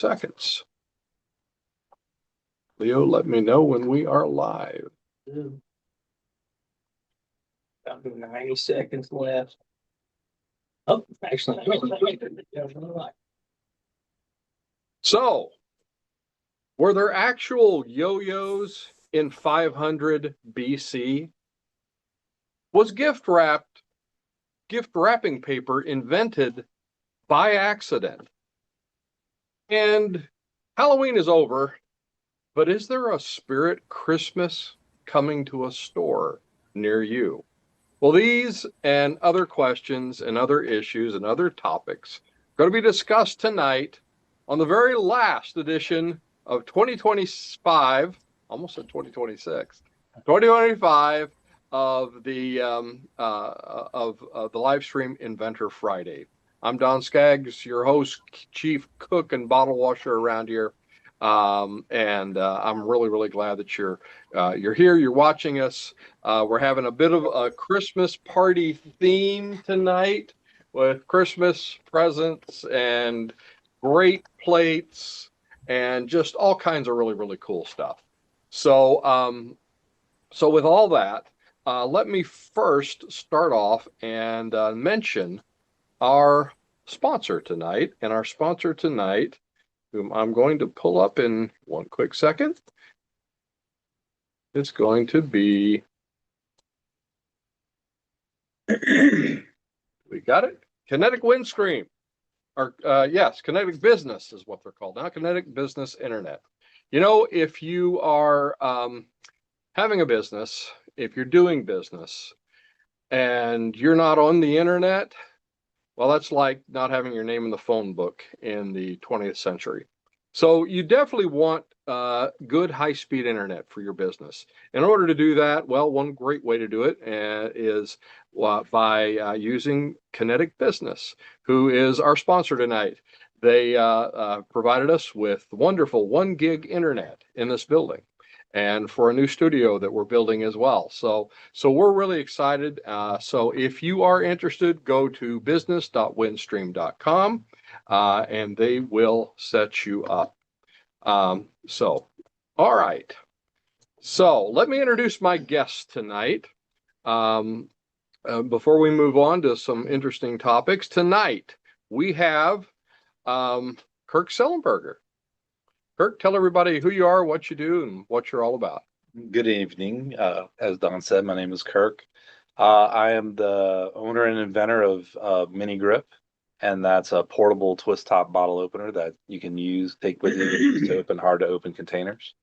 seconds. Leo, let me know when we are live. About 90 seconds left. Oh, actually, so were there actual yo-yos in 500 BC? Was gift wrapping paper invented by accident? And Halloween is over, but is there a spirit Christmas coming to a store near you? Well, these and other questions and other issues and other topics are going to be discussed tonight on the very last edition of 2025, almost at 2026, 2025 of the live stream Inventor Friday. I'm Don Skaggs, your host, chief cook and bottle washer around here. I'm really glad that you're here. You're watching us. We're having a bit of a Christmas party theme tonight with Christmas presents and great plates and just all kinds of really cool stuff. So with all that, let me first start off and mention our sponsor tonight. And our sponsor tonight, whom I'm going to pull up in one quick second, is going to be, we got it, Kinetic Windscreen. Or yes, Kinetic Business is what they're called now, Kinetic Business Internet. You know, if you are having a business, if you're doing business and you're not on the internet, well, that's like not having your name in the phone book in the 20th century. So you definitely want good high-speed internet for your business. In order to do that, well, one great way to do it is by using Kinetic Business, who is our sponsor tonight. They provided us with wonderful 1 gig internet in this building, and for a new studio that we're building as well. So we're really excited. So if you are interested, go to business.windstream.com and they will set you up. All right. So let me introduce my guest tonight. Before we move on to some interesting topics, tonight we have Kirk Sellenberger. Kirk, tell everybody who you are, what you do, and what you're all about. Good evening. As Don said, my name is Kirk. I am the owner and inventor of Mini Grip, and that's a portable twist top bottle opener that you can take with you to open hard to open containers.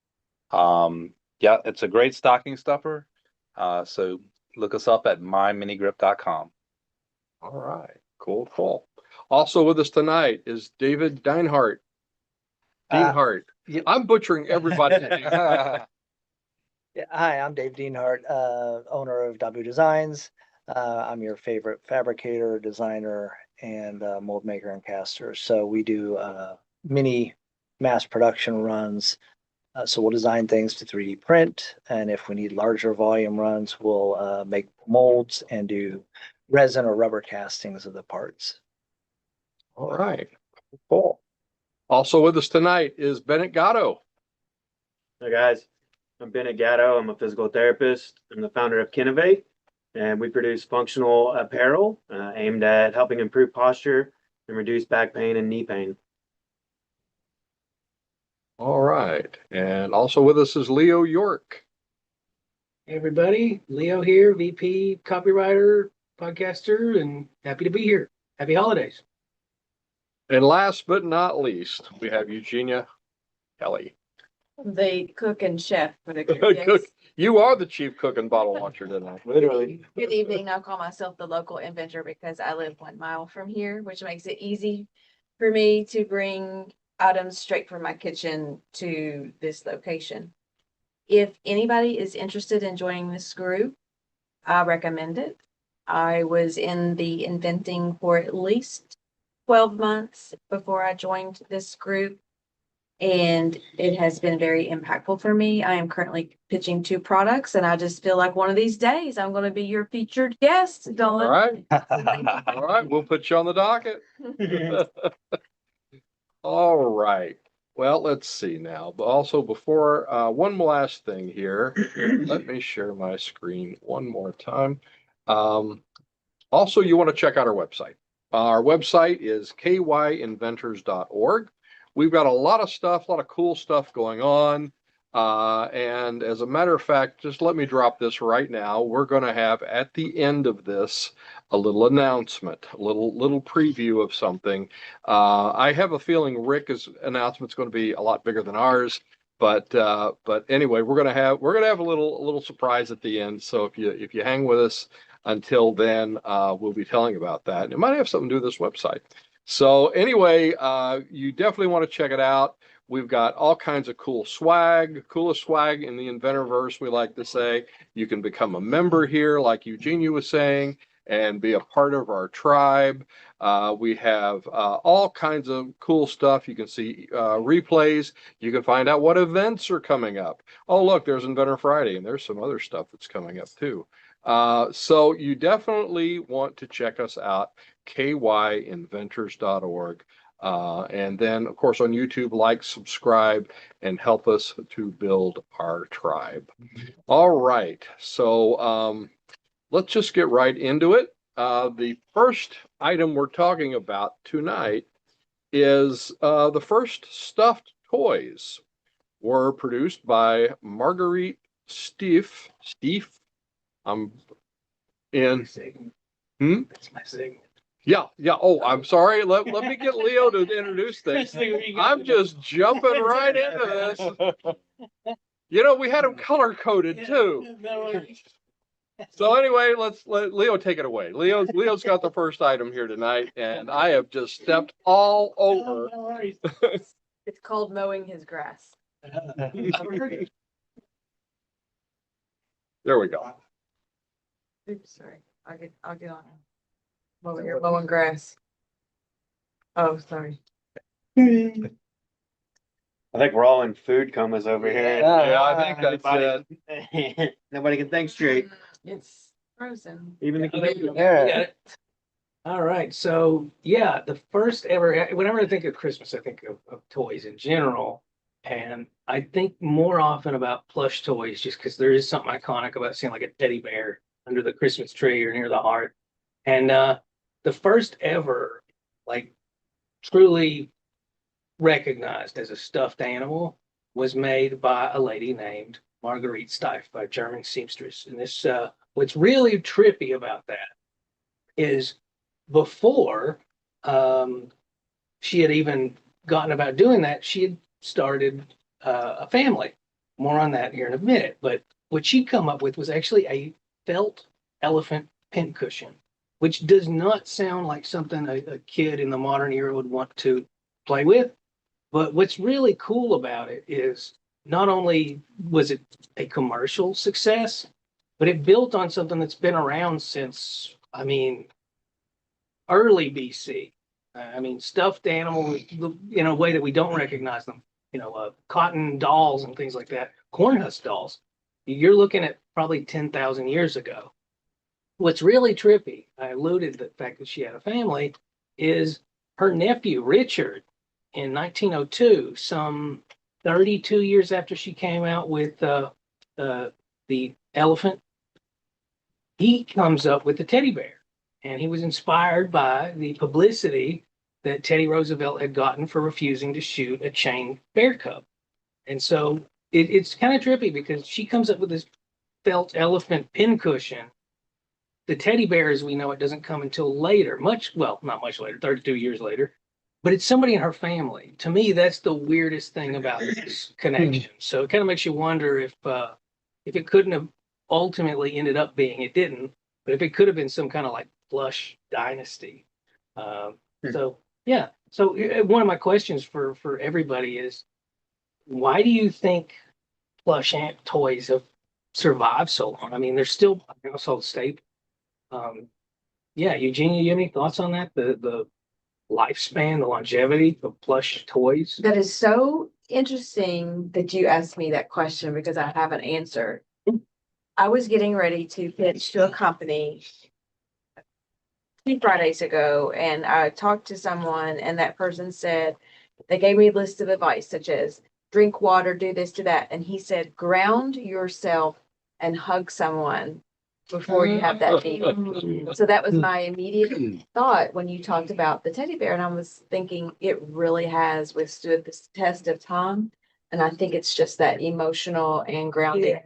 Yeah, it's a great stocking stuffer. So look us up at myminigrip.com. All right, cool. Also with us tonight is David Deinhardt. Deanhart. Yep. I'm butchering everybody. Yeah, hi, I'm Dave Deanhart, owner of W Designs. I'm your favorite fabricator, designer, and mold maker and caster. So we do mini mass production runs. So we'll design things to 3D print, and if we need larger volume runs, we'll make molds and do resin or rubber castings of the parts. All right, cool. Also with us tonight is Bennett Gatto. Hi guys, I'm Bennett Gatto. I'm a physical therapist. I'm the founder of Kinovate, and we produce functional apparel aimed at helping improve posture and reduce back pain and knee pain. All right, and also with us is Leo York. Hey everybody, Leo here, VP, copywriter, podcaster, and happy to be here. Happy holidays. And last but not least, we have Eugenia Kelly. The cook and chef for the Cook. You are the chief cook and bottle washer tonight. Literally. Good evening. I call myself the local inventor because I live 1 mile from here, which makes it easy for me to bring items straight from my kitchen to this location. If anybody is interested in joining this group, I recommend it. I was in the inventing for at least 12 months before I joined this group, and it has been very impactful for me. I am currently pitching 2 products, and I just feel like one of these days I'm going to be your featured guest, Dawn. All right. All right, we'll put you on the docket. All right. Well, let's see now, but also before, one last thing here, let me share my screen one more time. Also, you want to check out our website. Our website is kyinventors.org. We've got a lot of stuff, a lot of cool stuff going on. And as a matter of fact, just let me drop this right now. We're going to have at the end of this a little announcement, a little preview of something. I have a feeling Rick's announcement's going to be a lot bigger than ours. But anyway, we're gonna have a little surprise at the end. So if you hang with us until then, we'll be telling about that. And it might have something to do with this website. So anyway, you definitely want to check it out. We've got all kinds of cool swag, coolest swag in the Inventorverse, we like to say. You can become a member here, like Eugenia was saying, and be a part of our tribe. We have all kinds of cool stuff. You can see replays. You can find out what events are coming up. Oh, look, there's Inventor Friday, and there's some other stuff that's coming up too. So you definitely want to check us out, kyinventors.org. And then, of course, on YouTube, like, subscribe, and help us to build our tribe. All right. So let's just get right into it. The first item we're talking about tonight is the first stuffed toys were produced by Marguerite Stief. I'm in. That's my segment. Yeah. Oh, I'm sorry. Let me get Leo to introduce things. I'm just jumping right into this. You know, we had them color coded too. So anyway, let Leo take it away. Leo's got the first item here tonight, and I have just stepped all over. It's called mowing his grass. There we go. Oops, sorry. I'll get on. You're mowing grass. Oh, sorry. I think we're all in food comas over here. Yeah, I think that's it. Nobody can think straight. It's frozen. Even the computer. Yeah. All right. So yeah, the first ever, whenever I think of Christmas, I think of toys in general. And I think more often about plush toys just because there is something iconic about seeing like a teddy bear under the Christmas tree or near the hearth. And the first ever, like truly recognized as a stuffed animal was made by a lady named Marguerite Stief, by a German seamstress. And this, what's really trippy about that is before she had even gotten about doing that, she had started a family. More on that here in a minute. But what she'd come up with was actually a felt elephant pincushion, which does not sound like something a kid in the modern era would want to play with. But what's really cool about it is not only was it a commercial success, but it built on something that's been around since, I mean, early BC. I mean, stuffed animals in a way that we don't recognize them, cotton dolls and things like that, corn husk dolls. You're looking at probably 10,000 years ago. What's really trippy, I alluded to the fact that she had a family, is her nephew, Richard, in 1902, some 32 years after she came out with the elephant, he comes up with the teddy bear. And he was inspired by the publicity that Teddy Roosevelt had gotten for refusing to shoot a chained bear cub. And so it's kind of trippy because she comes up with this felt elephant pincushion. The teddy bear, as we know it, doesn't come until later, not much later, 32 years later, but it's somebody in her family. To me, that's the weirdest thing about this connection. So it kind of makes you wonder if it couldn't have ultimately ended up being, it didn't, but if it could have been some kind of like plush dynasty. So yeah. So one of my questions for everybody is, why do you think plush ant toys have survived so long? I mean, they're still a household staple. Yeah, Eugenia, you have any thoughts on that? The lifespan, the longevity of plush toys? That is so interesting that you asked me that question because I have an answer. I was getting ready to pitch to a company 2 Fridays ago, and I talked to someone, and that person said, They gave me a list of advice such as drink water, do this, do that. And he said, ground yourself and hug someone before you have that meeting. So that was my immediate thought when you talked about the teddy bear. And I was thinking it really has withstood this test of time. And I think it's just that emotional and grounding Yeah.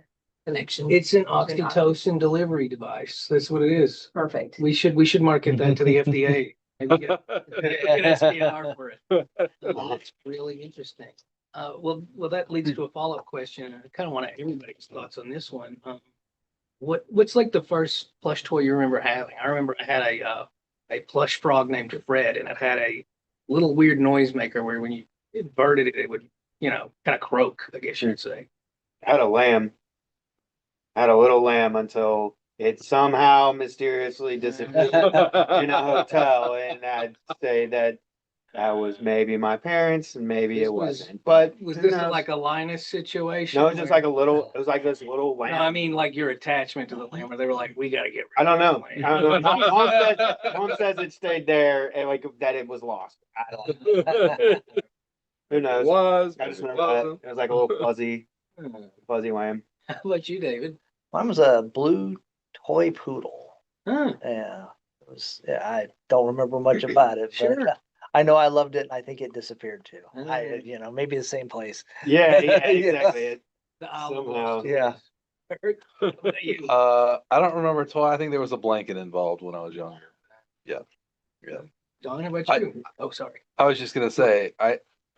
connection. It's an oxytocin delivery device. That's what it is. Perfect. We should market that to the FDA. Maybe get an SDR for it. That's really interesting. Well, that leads to a follow-up question. I kind of want everybody's thoughts on this one. What's like the first plush toy you remember having? I remember I had a plush frog named Fred, and it had a little weird noise maker where when you inverted it, it would, kind of croak, I guess you'd say. I had a lamb. I had a little lamb until it somehow mysteriously disappeared in a hotel, and I'd say that was maybe my parents, and maybe This it was- wasn't. But Was who this knows? like a Linus situation? No, it's just like a little. It was like this little No, lamb. I mean, like your attachment to the lamb, where they were like, we gotta get rid I don't know. of this I lamb. don't know. Mom says it stayed there and like that it was lost. I don't know. Who It knows? was, I but just it remember that. wasn't. It was like a little fuzzy lamb. How about you, David? Mine was a blue toy poodle. Huh, Yeah, I don't remember much about it, but Sure. I know I loved it and I think it disappeared too. Mm. Maybe the same place. Yeah, Yeah. exactly. It- the olive Somehow. oil Yeah. stories. What about you? I don't remember toy. I think there was a blanket involved when I was younger. Don, how about I- you? Oh, sorry. I was just gonna say,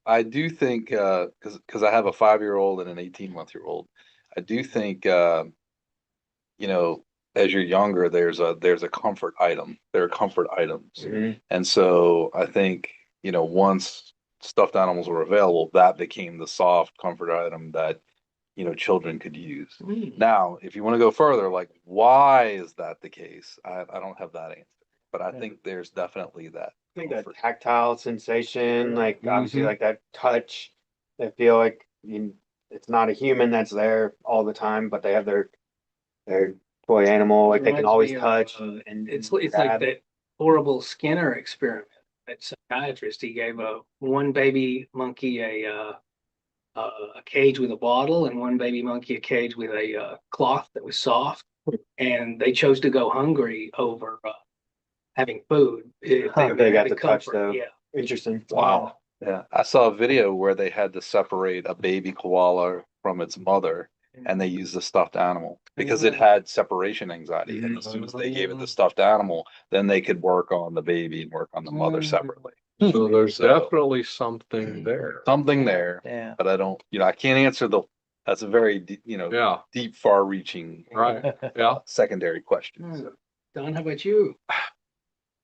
I do think, because I have a 5-year-old and an 18-month-old, I do think, as you're younger, there's a comfort item. There are comfort items, Mhm. and so I think, once stuffed animals were available, that became the soft comfort item that children could use. Mm. Now, if you want to go further, like why is that the case? I don't have that answer, but I think there's definitely that I think that comfort. tactile sensation, like obviously Mhm. like that touch. They feel like it's not a human that's there all the time, but they have their toy animal, like they can Reminds always me of, touch and It's like grab. that horrible Skinner experiment. That psychiatrist, he gave one baby monkey a cage with a bottle and one baby monkey a cage with a cloth that was soft, and they chose to go hungry over having food if Huh. were They got having to touch, comfort. though. Yeah. Interesting. Wow. Yeah, I saw a video where they had to separate a baby koala from its mother, and they used the stuffed animal because it had separation anxiety. And as soon as they gave it the stuffed animal, then they could work on the baby and work on the mother separately. So there's So- definitely something there. Something there, Yeah. but I don't, I can't answer that's a very, Yeah, deep, far-reaching right. Yeah. secondary question. Hmm. So. Don, how about you?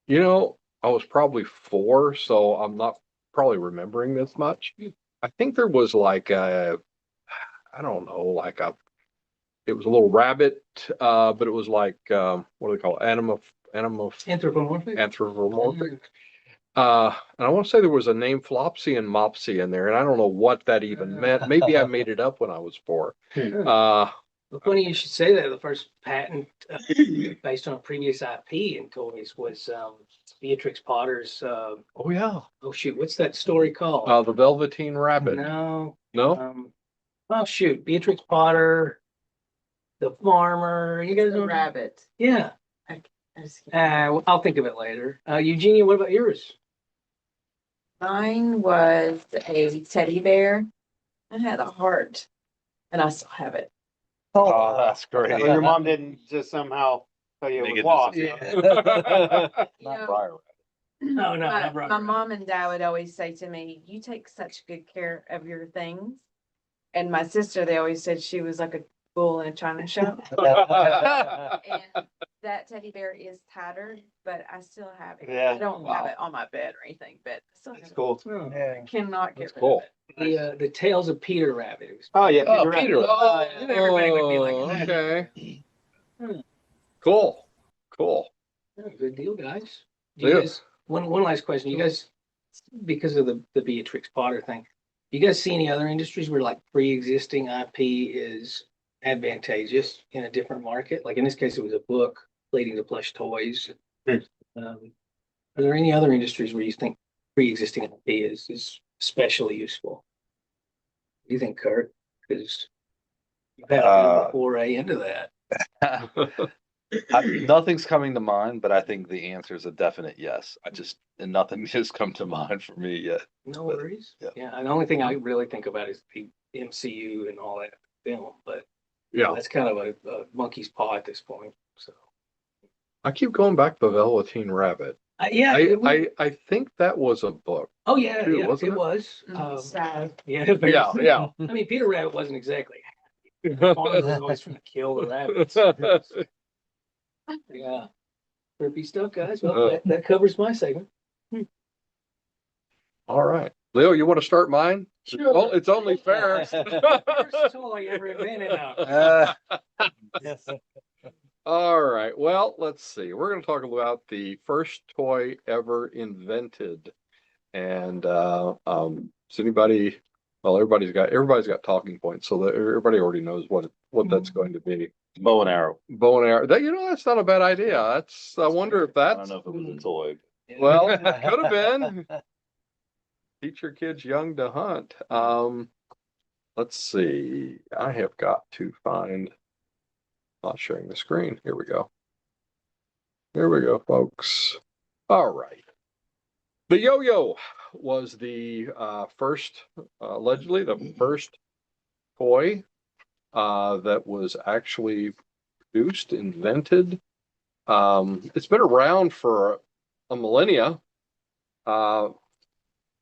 I was probably 4, so I'm not probably remembering this much. I think there was like I don't know, it was a little rabbit, but it was like, what do they call it? Anthropomorphic? Anthropomorphic. And I want to say there was a name Flopsy and Mopsy in there, and I don't know what that even meant. Maybe I made it up when I was 4. Uh, Well, funny you should say that. The first patent based on a previous IP in toys was Beatrix Potter's. oh yeah, Oh shoot, what's that story called? the Velveteen Rabbit. No. No? Oh shoot, Beatrix Potter, the farmer. You guys The know? rabbit. Yeah. I just can't- Well, I'll think of it later. Eugenia, what about yours? Mine was a teddy bear. It had a heart, and I still have it. Oh, that's great. Well, your mom didn't just somehow tell you Make it it was lost. disappear. You Not know, Briar. No, no, my, not Briar my Rabbit. mom and dad would always say to me, "You take such good care of your things." And my sister, they always said she was like a bull in a china shop. And that teddy bear is tattered, but I still have it. Yeah. I don't have Wow. it on my bed or anything, but I still have That's it. cool. Oh, Yeah. I cannot get That's rid cool. of it. the Tales of Peter Rabbit. It was- Oh yeah, Oh, Peter Rabbit. Peter. Oh, Everybody would be like, okay. Hmm. Cool. Cool. Oh, good deal, guys. Do you Yeah. guys, one last question. You guys, because of the Beatrix Potter thing, you guys see any other industries where like pre-existing IP is advantageous in a different market? Like in this case, it was a book leading to plush toys. Hmm. Are there any other industries where you think pre-existing IP is especially useful? What do you think, Kurt? Because you've had a bit of a foray into that. Nothing's coming to mind, but I think the answer is a definite yes. And nothing has come to mind for me yet. No But, worries. yeah. Yeah, and the only thing I really think about is the MCU and all that film, but Yeah, that's kind of a monkey's paw at this point. So I keep going back to the Velveteen Rabbit. yeah, I think that was a book. oh yeah, too, yeah, wasn't it it? was. Sad. Yeah, very Yeah, sad. yeah. I mean, Peter Rabbit wasn't exactly happy. Farmer was always trying to kill the rabbits. Yeah, trippy stuff, guys. Well, that covers my segment. All right. Leo, you want to start mine? Sure. Well, it's only fair. First toy ever invented now. All right. Well, let's see. We're going to talk about the first toy ever invented. And does anybody, well, everybody's got talking points, so that everybody already knows what that's going to be. Bow and arrow. Bow and arrow. That, that's not a bad idea. I wonder if I that's, don't know if it was a toy. well, it could have been. Teach your kids young to hunt. Let's see. I have got to find, not sharing the screen. Here we go. Here we go, folks. All right. The yo-yo was the first, allegedly the first toy that was actually produced, invented. It's been around for a millennia.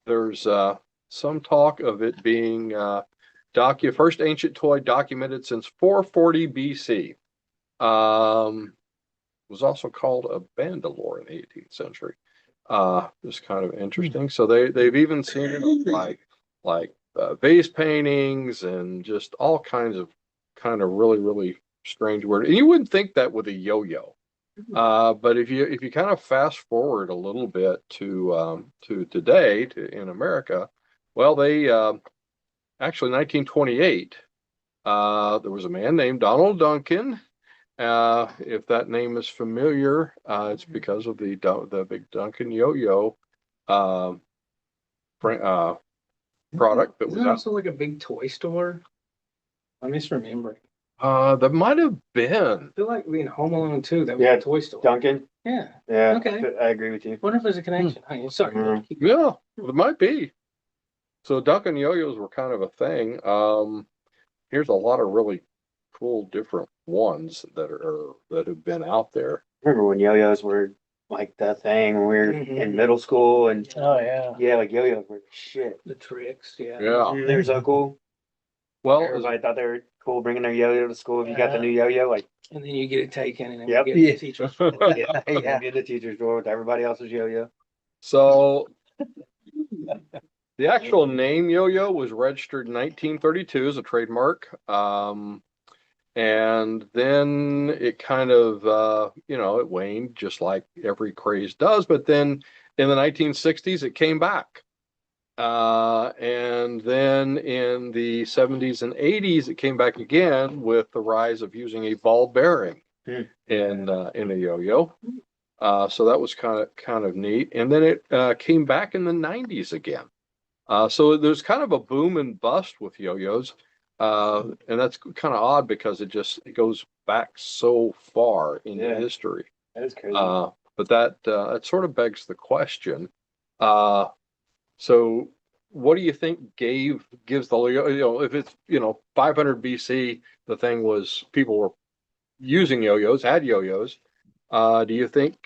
There's some talk of it being first ancient toy documented since 440 BC. Was also called a bandolore in the 18th century. Just kind of interesting. So they've even seen it on like vase paintings and just all kinds of really, really strange word. And you wouldn't think that with a yo-yo. But if you kind of fast forward a little bit to today in America, well, they actually 1928, there was a man named Donald Duncan. If that name is familiar, it's because of the big Duncan yo-yo product that was Isn't it out. also like a big toy store? I'm misremembering. That might have been. I feel like in Home Alone 2, that was Yeah, a toy store. Duncan. Yeah. Yeah. Okay. I agree with you. Wonder if there's a connection. Hey, sorry. Mm. keep going. Yeah, it might be. So Duncan yo-yos were kind of a thing. Here's a lot of really cool different ones that have been out there. Remember when yo-yos were like the thing when we were Mhm. in middle school and Oh, yeah. yeah, like yo-yos were shit. The tricks, yeah. Yeah. They were so cool. Well, Everybody thought they were cool bringing their yo-yo to school. If you got the new yo-yo, like And then you get it taken and then Yep. you get the teacher's yeah, Yeah. be in the teacher's drawer with everybody else's yo-yo. so the actual name yo-yo was registered in 1932 as a trademark. And then it kind of, it waned just like every craze does. But then in the 1960s, it came back. And then in the 70s and 80s, it came back again with the rise of using a ball bearing in a yo-yo. So that was kind of neat. And then it came back in the 90s again. So there's kind of a boom and bust with yo-yos. And that's kind of odd because it goes back so far into Yeah. history. That is crazy. But that sort of begs the question. So what do you think gives the, if it's, 500 BC, the thing was people were using yo-yos, had yo-yos. What do you think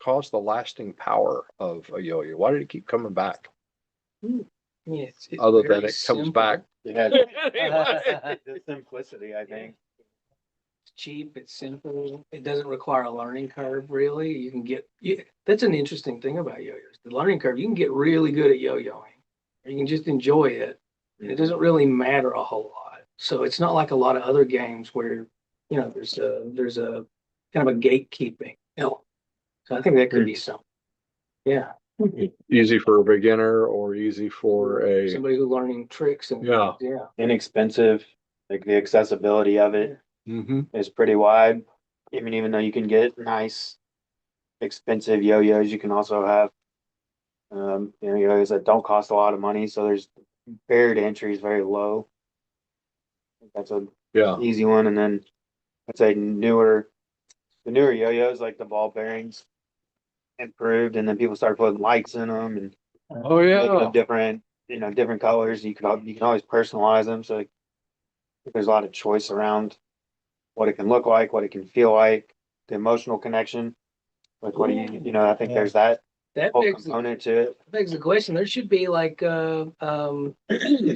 caused the lasting power of a yo-yo? Why did it keep coming back? Yeah, it's Other very than it comes simple. back. Yeah, Anyway. the simplicity, I think. It's cheap, it's simple, it doesn't require a learning curve, really. You can that's an interesting thing about yo-yos. The learning curve, you can get really good at yo-yoing. You can just enjoy it. And it doesn't really matter a whole lot. So it's not like a lot of other games where, there's a kind of a gatekeeping element. So I think that could be something. Yeah. Easy for a beginner or easy for a Somebody who's learning tricks and Yeah. yeah. Inexpensive, like the accessibility of it is pretty wide. Even though you can get nice, expensive yo-yos, you can also have Yo-yos that don't cost a lot of money, so there's barrier to entry is very low. That's a Yeah. easy one, and then I'd say the newer yo-yos like the ball bearings improved, and then people started putting lights in them and Oh, making yeah. them different, different colors. You can always personalize them, so there's a lot of choice around what it can look like, what it can feel like, the emotional connection. Like, what do I think Yeah. there's that That whole begs, component to it. begs the question. There should be like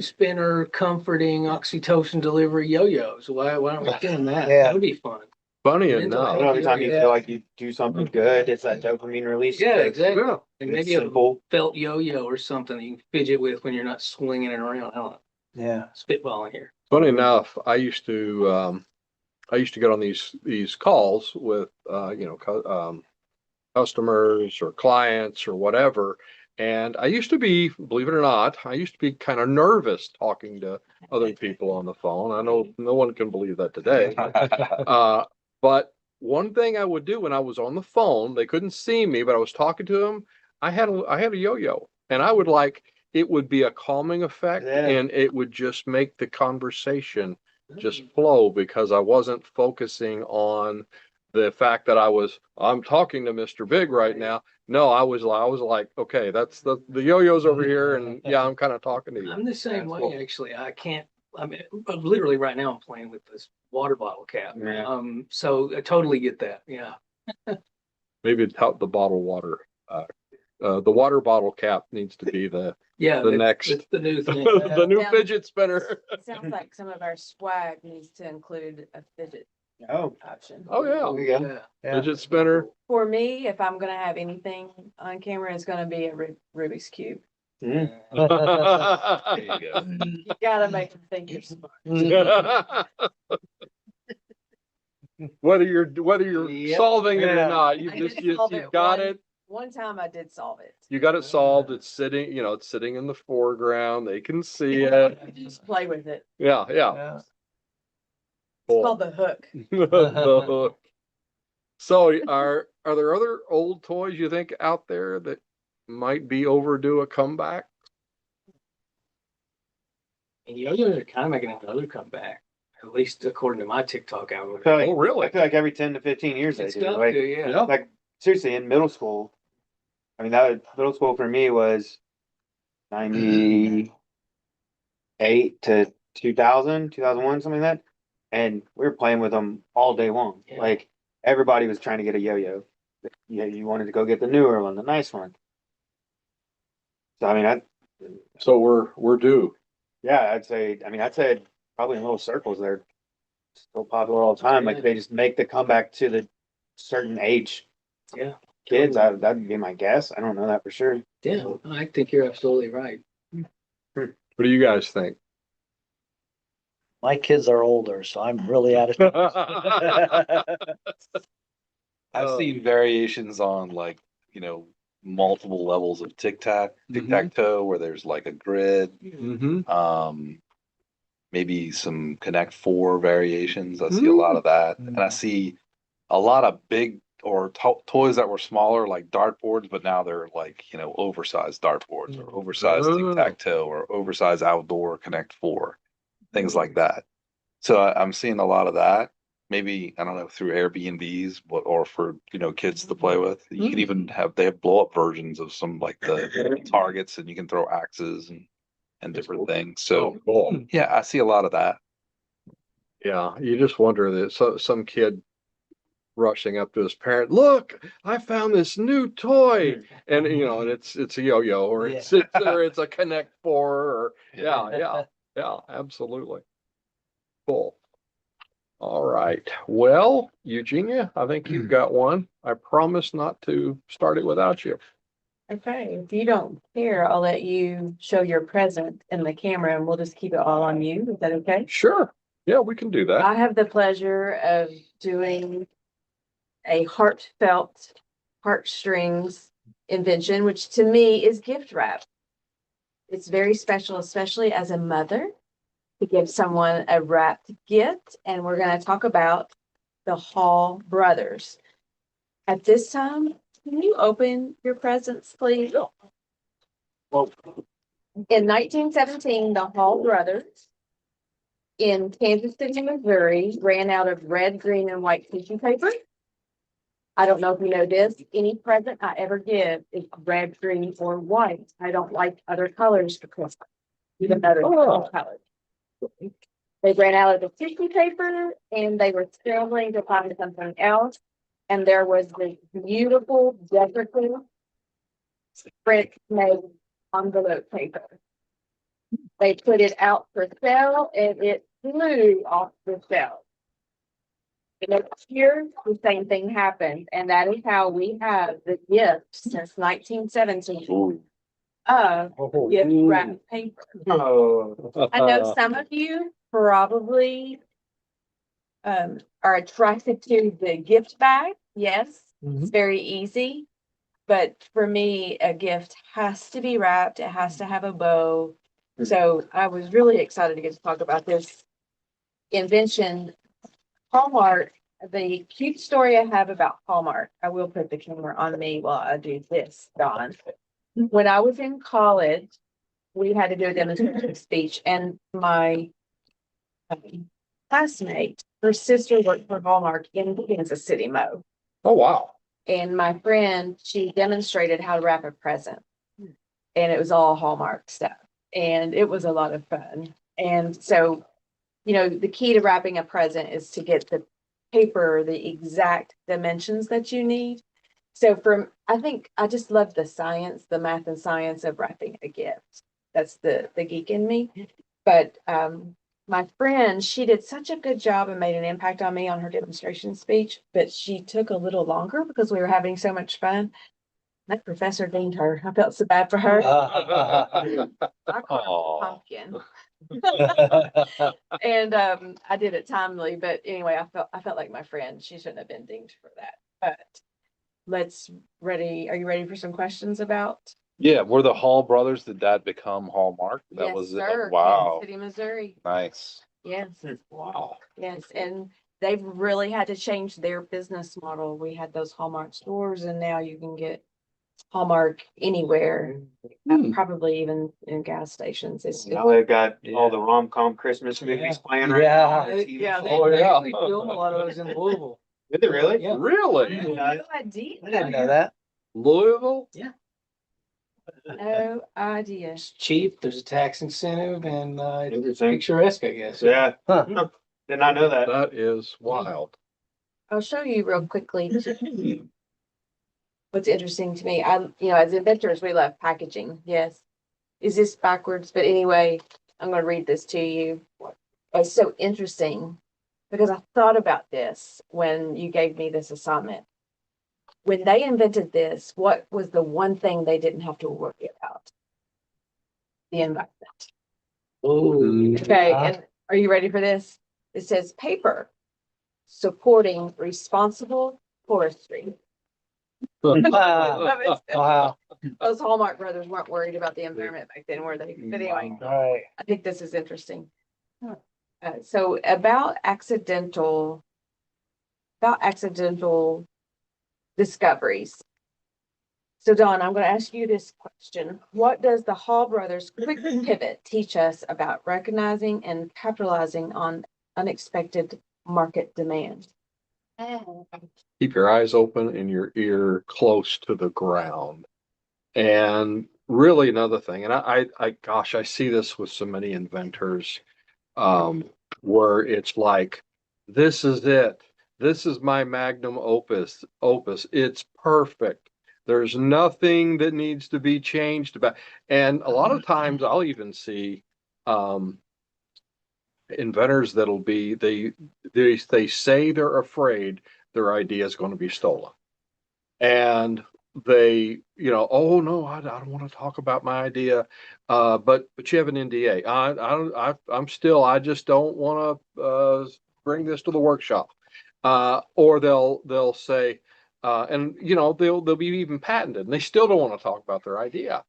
spinner comforting oxytocin delivery yo-yos. Why aren't we doing that? Yeah. That would be fun. Funny Mental You enough. know, every time you Yeah. feel like you do something good, it's that dopamine release. Yeah, because exactly. Yeah. And It's maybe a simple. felt yo-yo or something that you can fidget with when you're not swinging it around. I don't know. Yeah. Spitballing here. Funny enough, I used to get on these calls with customers or clients or whatever. And I used to be, believe it or not, I used to be kind of nervous talking to other people on the phone. I know no one can believe that today. But one thing I would do when I was on the phone, they couldn't see me, but I was talking to them. I had a yo-yo, and I would it would be a calming effect, Yeah. and it would just make the conversation just flow because I wasn't focusing on the fact that I'm talking to Mr. Big right now. No, I was like, okay, that's the yo-yo's over here, and yeah, I'm kind of talking to you. I'm the same That's way, cool. actually. I mean, literally right now I'm playing with this water bottle cap. Yeah. So I totally get that. Yeah. Maybe the bottled water. The water bottle cap needs to be Yeah. the next It's the new thing. the new Yeah. fidget spinner. It sounds like some of our swag needs to include a fidget Oh, option. Oh yeah, there you go. Yeah. Yeah. fidget spinner. For me, if I'm gonna have anything on camera, it's gonna be a Rubik's Cube. Mm. There you go. You gotta make them think you're smart. Whether you're Yep. solving it or Yeah. not, I did solve you it got one- it. One time I did solve it. You got it solved. It's sitting, it's sitting in the foreground. They can see You it. just play with it. Yeah, yeah. Yeah. It's Cool. called the hook. The hook. So are there other old toys you think out there that might be overdue a comeback? And yo-yos are kind of making another comeback, at least according to my TikTok I algorithm. feel like, Oh, really? I feel like every 10 to 15 years they It's do. got Like, to, yeah. Yeah. like seriously, in middle school, I mean, middle school for me was 98 to 2000, 2001, something like that. And we were playing with them all day long. Yeah. Like, everybody was trying to get a yo-yo. Yeah, you wanted to go get the newer one, the nice one. So, I mean, So we're due. yeah, I'd say probably in little circles, they're still popular all the time. Like, Yeah. they just make the comeback to the certain age Yeah. kids. That'd be my guess. I don't know that for sure. Yeah. I think you're absolutely right. What do you guys think? My kids are older, so I'm really out of I've Uh, seen variations on multiple levels of tic-tac-toe where there's like a grid, Mm-hmm. maybe some Connect Four variations. I see a lot of that, and I see a lot of big or toys that were smaller, like dartboards, but now they're like oversized dartboards or oversized Oh. tic-tac-toe or oversized outdoor Connect Four, things like that. So I'm seeing a lot of that. Maybe, I don't know, through Airbnbs or for kids to play with. You can even they have blow up versions of some like the targets, and you can throw axes and different things. So Oh, cool. yeah, I see a lot of that. Yeah, you just wonder that some kid rushing up to his parent, look, I found this new toy, and and it's a yo-yo or it's a Connect Four or yeah, absolutely. Cool. All right. Well, Eugenia, I think you've got one. I promise not to start it without you. Okay, if you don't care, I'll let you show your present in the camera and we'll just keep it all on you. Is that okay? Sure. Yeah, we can do that. I have the pleasure of doing a heartfelt heartstrings invention, which to me is gift wrap. It's very special, especially as a mother, to give someone a wrapped gift. And we're going to talk about the Hall brothers. At this time, can you open your presents, please? Yeah. In 1917, the Hall brothers in Kansas City, Missouri, ran out of red, green, and white tissue paper. I don't know if you know this. Any present I ever give is red, green, or white. I don't like other colors for Christmas, even though they're colors. They ran out of the tissue paper and they were scrambling to find something else. And there was this beautiful, decorative print made envelope paper. They put it out for sale and it flew off the shelf. The next year, the same thing happened, and that is how we have the gift since 1917 of gift wrapped paper. I know some of you probably are attracted to the gift bag. Yes, it's very easy. But for me, a gift has to be wrapped. It has to have a bow. So I was really excited to get to talk about this invention. Hallmark, the cute story I have about Hallmark, I will put the camera on me while I do this, Dawn. When I was in college, we had to do a demonstration speech, and my classmate, her sister worked for Hallmark in Kansas City, Mo. Oh, wow. And my friend, she demonstrated how to wrap a present. And it was all Hallmark stuff. And it was a lot of fun. And so, you know, the key to wrapping a present is to get the paper, the exact dimensions that you need. So I think I just love the science, the math and science of wrapping a gift. That's the geek in me. But my friend, she did such a good job and made an impact on me on her demonstration speech, but she took a little longer because we were having so much fun. That professor deaned her. I felt so bad for her. I called her pumpkin. And I did it timely, but anyway, I felt like my friend. She shouldn't have been dinged for that. But are you ready for some questions about? Yeah, were the Hall brothers, did that become Hallmark? That Yes, was sir. wow. Kansas City, Missouri. Nice. Yes. Wow. Yes, and they've really had to change their business model. We had those Hallmark stores, and now you can get Hallmark anywhere, probably even in gas stations. It's Now they've got all the rom-com Christmas movies playing right now. Yeah, Oh, they yeah. actually film a lot of those in Louisville. Did they really? Yeah. Really? no idea. I didn't know that. Louisville? No idea. It's cheap, there's a tax incentive, and it's Interesting. picturesque, I guess. Yeah. Huh. Did not know that. That is wild. I'll show you real quickly. What's interesting to me, as inventors, we love packaging. Yes. Is this backwards? But anyway, I'm going to read this to you. It's so interesting because I thought about this when you gave me this assignment. When they invented this, what was the one thing they didn't have to worry about? The environment. Oh, Okay, and are you ready for this? It says paper supporting responsible forestry. Wow. Wow. Those Hallmark brothers weren't worried about the environment back then, were they? But anyway, All right. I think this is interesting. So about accidental discoveries. So Dawn, I'm going to ask you this question. What does the Hall brothers quick pivot teach us about recognizing and capitalizing on unexpected market demand? Keep your eyes open and your ear close to the ground. And really another thing, and I see this with so many inventors, where it's like, this is it. This is my magnum opus. It's perfect. There's nothing that needs to be changed about. And a lot of times I'll even see inventors that'll be they say they're afraid their idea is going to be stolen. And they, oh no, I don't want to talk about my idea. But you have an NDA. I just don't want to bring this to the workshop. Or they'll say, and they'll be even patented, and they still don't want to talk about their idea.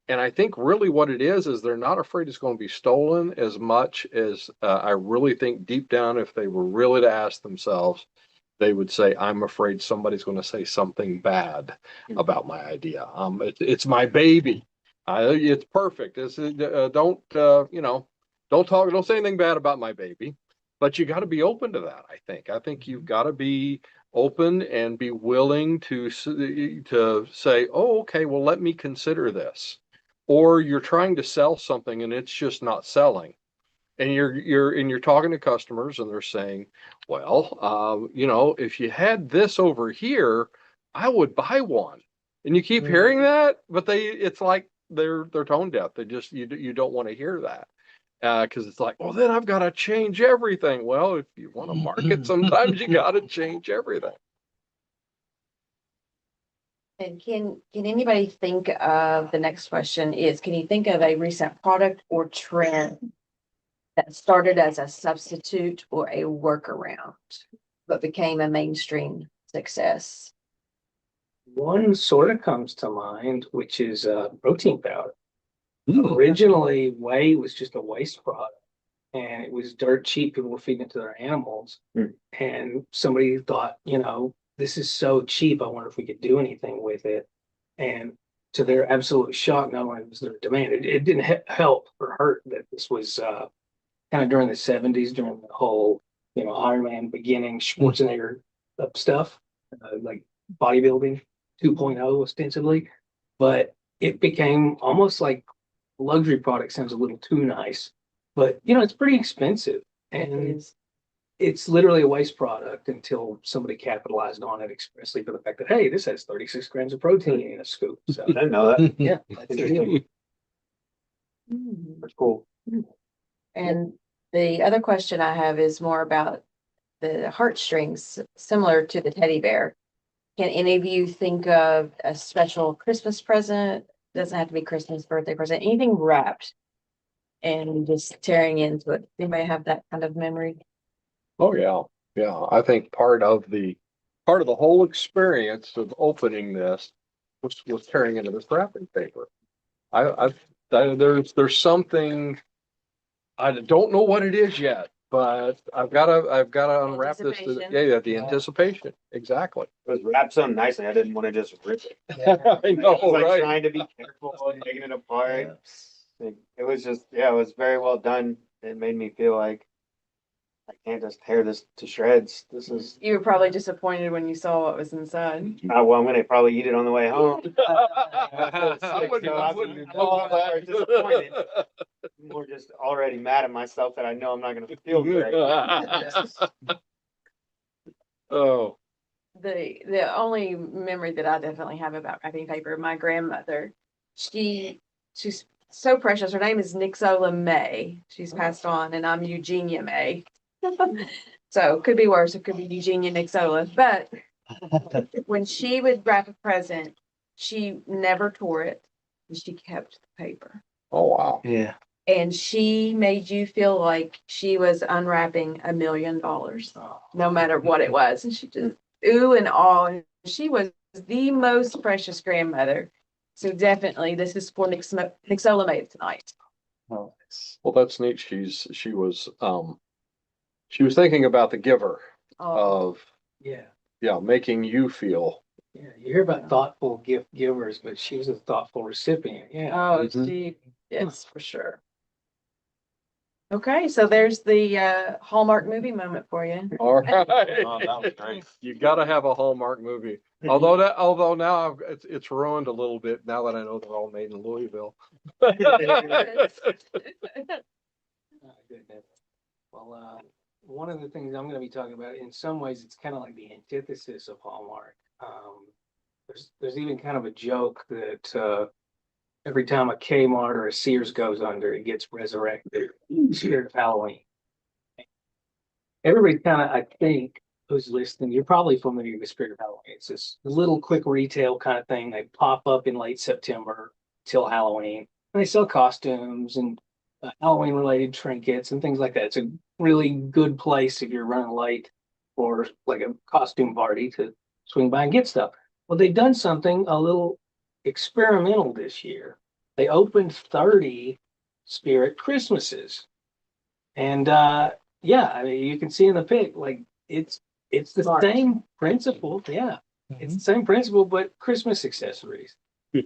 And I think really what it is they're not afraid it's going to be stolen as much as I really think deep down, if they were really to ask themselves, they would say, I'm afraid somebody's going to say something bad about my idea. It's my baby. It's perfect. Don't, don't say anything bad about my baby, but you got to be open to that. I think you've got to be open and be willing to say, oh, okay, well, let me consider this. Or you're trying to sell something and it's just not selling. And you're talking to customers and they're saying, well, if you had this over here, I would buy one. And you keep hearing that, but it's like they're tone deaf. They just you don't want to hear that because it's like, well, then I've got to change everything. Well, if you want to market, sometimes you got to change everything. And can anybody think of, the next question is, can you think of a recent product or trend that started as a substitute or a workaround, but became a mainstream success? One sort of comes to mind, which is protein powder. Originally, whey was just a waste product, and it was dirt cheap. People were feeding it to their animals, and somebody thought, this is so cheap. I wonder if we could do anything with it. And to their absolute shock, not only was there demand, it didn't help or hurt that this was kind of during the 70s, during the whole, Iron Man beginning, Schwarzenegger stuff, like bodybuilding 2.0 ostensibly. But it became almost like luxury product. Sounds a little too nice, but it's pretty expensive. And it's literally a waste product until somebody capitalized on it expressly for the fact that, hey, this has 36 grams of protein in a scoop. So I didn't know that. yeah, that's the deal. That's cool. And the other question I have is more about the heartstrings, similar to the teddy bear. Can any of you think of a special Christmas present? Doesn't have to be Christmas, birthday present, anything wrapped and just tearing into it. Anybody have that kind of memory? Oh yeah. I think part of the whole experience of opening this was tearing into this wrapping paper. There's something, I don't know what it is yet, but I've got to unwrap this. Anticipation. The anticipation, exactly. It was wrapped so nicely. I didn't want to just rip it. I know, I was like right? trying to be careful and taking it apart. It was just, it was very well done. It made me feel like I can't just tear this to shreds. This is, You were probably disappointed when you saw what was inside. well, I'm gonna probably eat it on the way home. I wouldn't call that. Disappointed. More just already mad at myself that I know I'm not gonna feel great. Oh, The only memory that I definitely have about wrapping paper, my grandmother, she's so precious. Her name is Nixola May. She's passed on, and I'm Eugenia May. So could be worse. It could be Eugenia Nixola. But when she would wrap a present, she never tore it, and she kept the paper. oh wow. Yeah. And she made you feel like she was unwrapping $1 million, no matter what it was. And she just ooh and awe. And she was the most precious grandmother. So definitely, this is for Nixola May tonight. Oh, Well, that's neat. She was thinking about the giver Oh, of Yeah. making you feel. Yeah. You hear about thoughtful gift givers, but she was a thoughtful recipient. Yeah. oh, yes, for sure. Okay, so there's the Hallmark movie moment for you. All right. Oh, that was great. You got to have a Hallmark movie. Although now it's ruined a little bit now that I know they're all made in Louisville. Oh, goodness. Well, one of the things I'm going to be talking about, in some ways, it's kind of like the antithesis of Hallmark. There's even kind of a joke that every time a Kmart or a Sears goes under, it gets resurrected. Spirit of Halloween. Everybody kind of, I think, who's listening, you're probably familiar with Spirit of Halloween. It's this little quick retail kind of thing. They pop up in late September till Halloween, and they sell costumes and Halloween related trinkets and things like that. It's a really good place if you're running late or like a costume party to swing by and get stuff. Well, they've done something a little experimental this year. They opened 30 Spirit Christmases. And yeah, I mean, you can see in the pic, like it's the same principle. Yeah. It's the same principle, but Christmas accessories.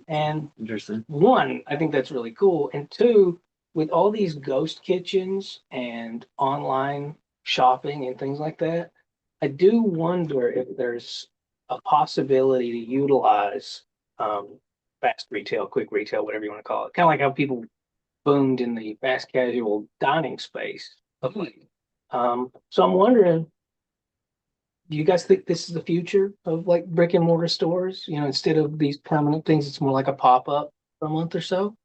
And Interesting. one, I think that's really cool. And two, with all these ghost kitchens and online shopping and things like that, I do wonder if there's a possibility to utilize fast retail, quick retail, whatever you want to call it. Kind of like how people boomed in the fast casual dining space of late. So I'm wondering, do you guys think this is the future of like brick and mortar stores? You know, instead of these permanent things, it's more like a pop-up for a month or so?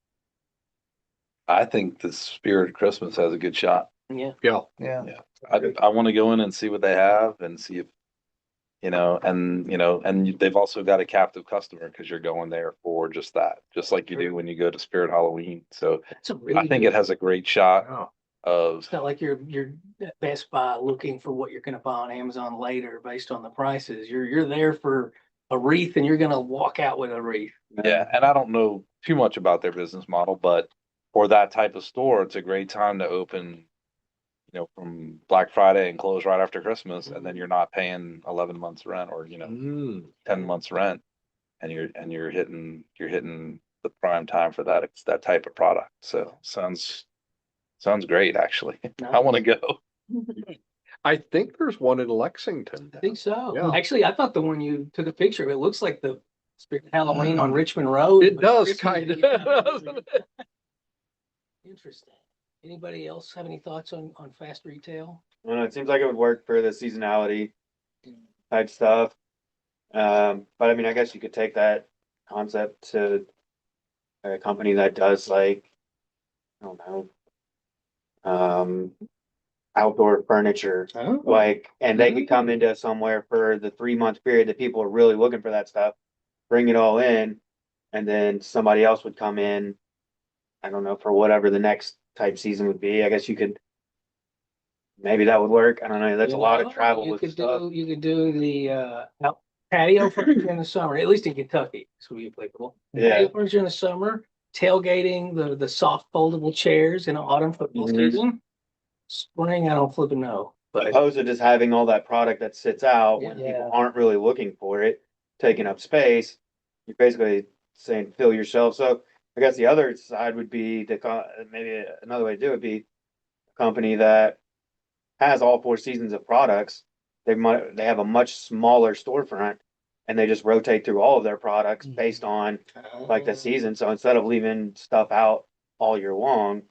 I think the spirit of Christmas has a good shot. Yeah. Yeah. Yeah. I want to go in and see what they have and see if, and they've also got a captive customer because you're going there for just that, just like you do when you go to Spirit Halloween. So It's a really I think it has a great shot of, It's not like you're at Best Buy looking for what you're gonna buy on Amazon later based on the prices. You're there for a wreath and you're gonna walk out with a wreath. yeah. And I don't know too much about their business model, but for that type of store, it's a great time to open, from Black Friday and close right after Christmas, and then you're not paying 11 months rent or, Mm. 10 months rent, and you're hitting the prime time for that type of product. So sounds great, actually. I want to go. I think there's one in Lexington. I think so. Yeah. Actually, I thought the one you took a picture of, it looks like the Spirit Halloween on Richmond Road. It but does Christmas kind of. yeah. doesn't it? Interesting. Anybody else have any thoughts on fast retail? I don't know, it seems like it would work for the seasonality type stuff. But I mean, I guess you could take that concept to a company that does like, I don't know, outdoor furniture, Oh, like, and they could come into somewhere for the 3 month period that people are really looking for that stuff, bring it all in, and then somebody else would come in, I don't know, for whatever the next type season would be. I guess you could, maybe that would work. I don't know. That's a lot of travel you with could stuff. you could do the patio furniture in the summer, at least in Kentucky, this would be applicable. Yeah. Patio furniture in the summer, tailgating the soft foldable chairs in autumn football Mhm. season. Spring, I don't flipping know, but Opposed to just having all that product that sits out when Yeah. people aren't really looking for it, taking up space. You're basically saying fill your shelf. So I guess the other side would be maybe another way to do it would be a company that has all 4 seasons of products. They have a much smaller storefront and they just rotate through all of their products based on like the season. So instead of leaving stuff out all year long,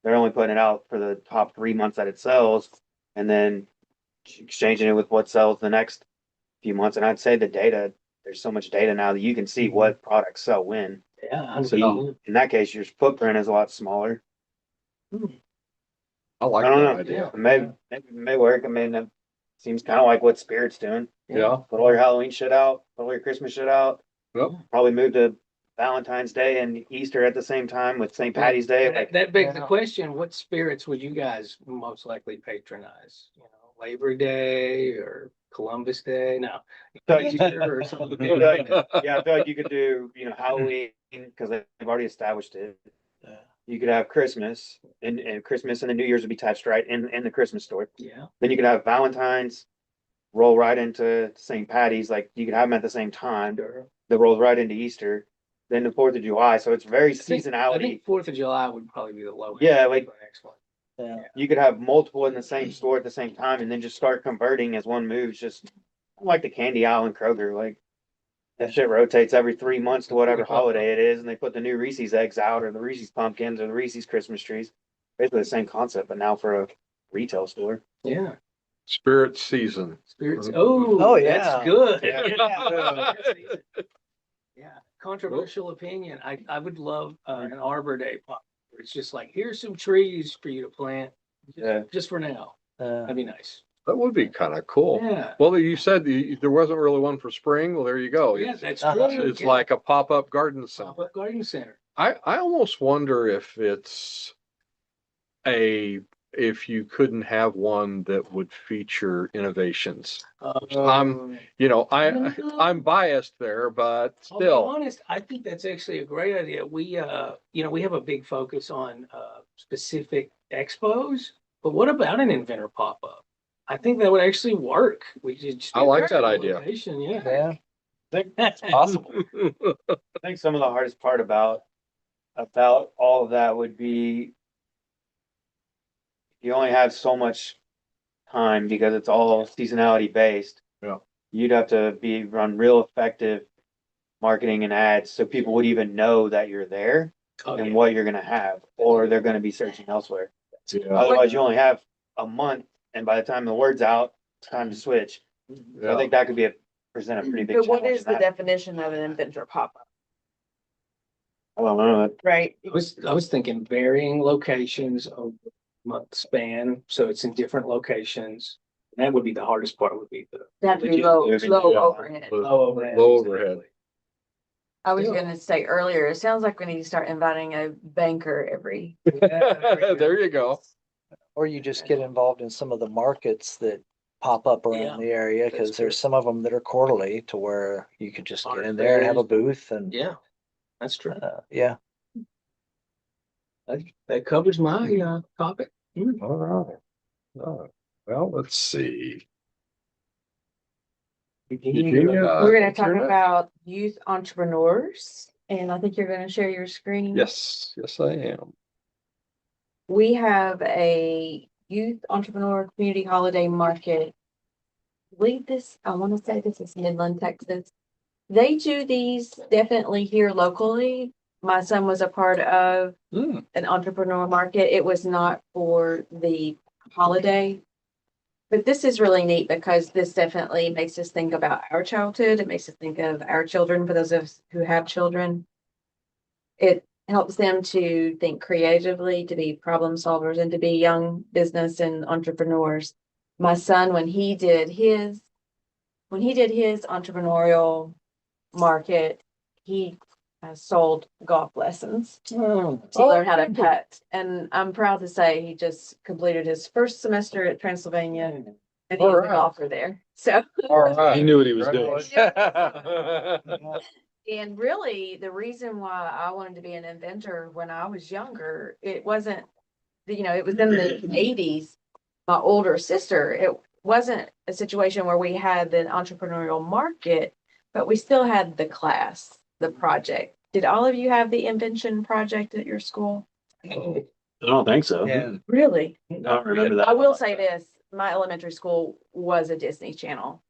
they're only putting it out for the top 3 months that it sells and then exchanging it with what sells the next few months. And I'd say there's so much data now that you can see what products sell when. yeah, So in that case, your footprint is a lot smaller. I like I don't that know. idea. Maybe it may work. I mean, it seems kind of like what Spirit's doing. Yeah. Put all your Halloween shit out, put all your Christmas shit out. Yep. Probably move to Valentine's Day and Easter at the same time with St. Patty's Day. Like, that begs the Yeah. question, what spirits would you guys most likely patronize? You know, Labor Day or Columbus Day? No. So- Easter or something. yeah, I feel like you could do, Halloween because they've already established it. You could have Christmas and Christmas and the New Year's would be touched right in the Christmas store. Yeah. Then you could have Valentine's roll right into St. Patty's. Like you could have them at the same time. That rolls right into Easter. Then the 4th of July. So it's very I seasonality. think 4th of July would probably be the lowest. Yeah, like- for the next one. Yeah. You could have multiple in the same store at the same time and then just start converting as one moves. Just like the candy aisle in Kroger. Like that shit rotates every 3 months to whatever holiday it is, and they put the new Reese's eggs out or the Reese's pumpkins or the Reese's Christmas trees. Basically the same concept, but now for a retail store. Yeah. Spirit season. Spirits. Mhm. Oh, yeah. that's good. Yeah. Yeah. Controversial opinion. I would love an Arbor Day pop. Where it's just like, here's some trees for you to plant. Yeah. Just for now. That'd be nice. That would be kind of cool. Yeah. Well, you said there wasn't really one for spring. Well, there you go. Yeah, It's, that's Uh-huh. true. it's like a pop-up garden center. Pop-up garden center. I almost wonder if it's if you couldn't have one that would feature innovations. I'm I'm biased there, but I'll be still. honest, I think that's actually a great idea. We have a big focus on specific expos, but what about an inventor pop-up? I think that would actually work. We just I like that idea. location, yeah. Yeah. think It's possible. I think some of the hardest part about all of that would be you only have so much time because it's all seasonality based. Yeah. You'd have to run real effective marketing and ads so people would even know that you're there Oh, and yeah. what you're gonna have, or they're gonna be searching elsewhere. Yeah. Otherwise, you only have a month, and by the time the word's out, it's time to switch. So I think that could present a pretty big But challenge. what is in the that. definition of an inventor pop-up, I don't know. right? I was thinking varying locations over a month span, so it's in different locations. That would be the hardest part, would be the That'd be Legit low, moving, low yeah. overhead. low overhead. Low overhead. I was Still. gonna say earlier, it sounds like we need to start inviting a banker every. There you go. Or you just get involved in some of the markets that pop up Yeah, around the area, that's because true. there's some of them that are quarterly to where you could just get Art in there and have a fairs. booth and, Yeah, that's true. yeah. That covers my topic. All right. All right. Well, let's see. Eugenia, We're gonna talk internet? about youth entrepreneurs, and I think you're gonna share your screen. Yes, yes, I am. We have a youth entrepreneur community holiday market. I want to say this is Midland, Texas. They do these definitely here locally. My son was a part of Hmm. an entrepreneur market. It was not for the holiday. But this is really neat because this definitely makes us think about our childhood. It makes us think of our children, for those of us who have children. It helps them to think creatively, to be problem solvers, and to be young business and entrepreneurs. My son, when he did his entrepreneurial market, he sold golf lessons to learn how to putt. And I'm proud to say he just completed his first semester at Transylvania, and he's All a right. golfer there. So, All right. He knew what he was doing. Congratulations. and really, the reason why I wanted to be an inventor when I was younger, it wasn't, it was in the 80s. My older sister, it wasn't a situation where we had the entrepreneurial market, but we still had the class, the project. Did all of you have the invention project at your school? I don't think so. Yeah. Really? I don't remember that. I will say this, my elementary school was a Disney Channel.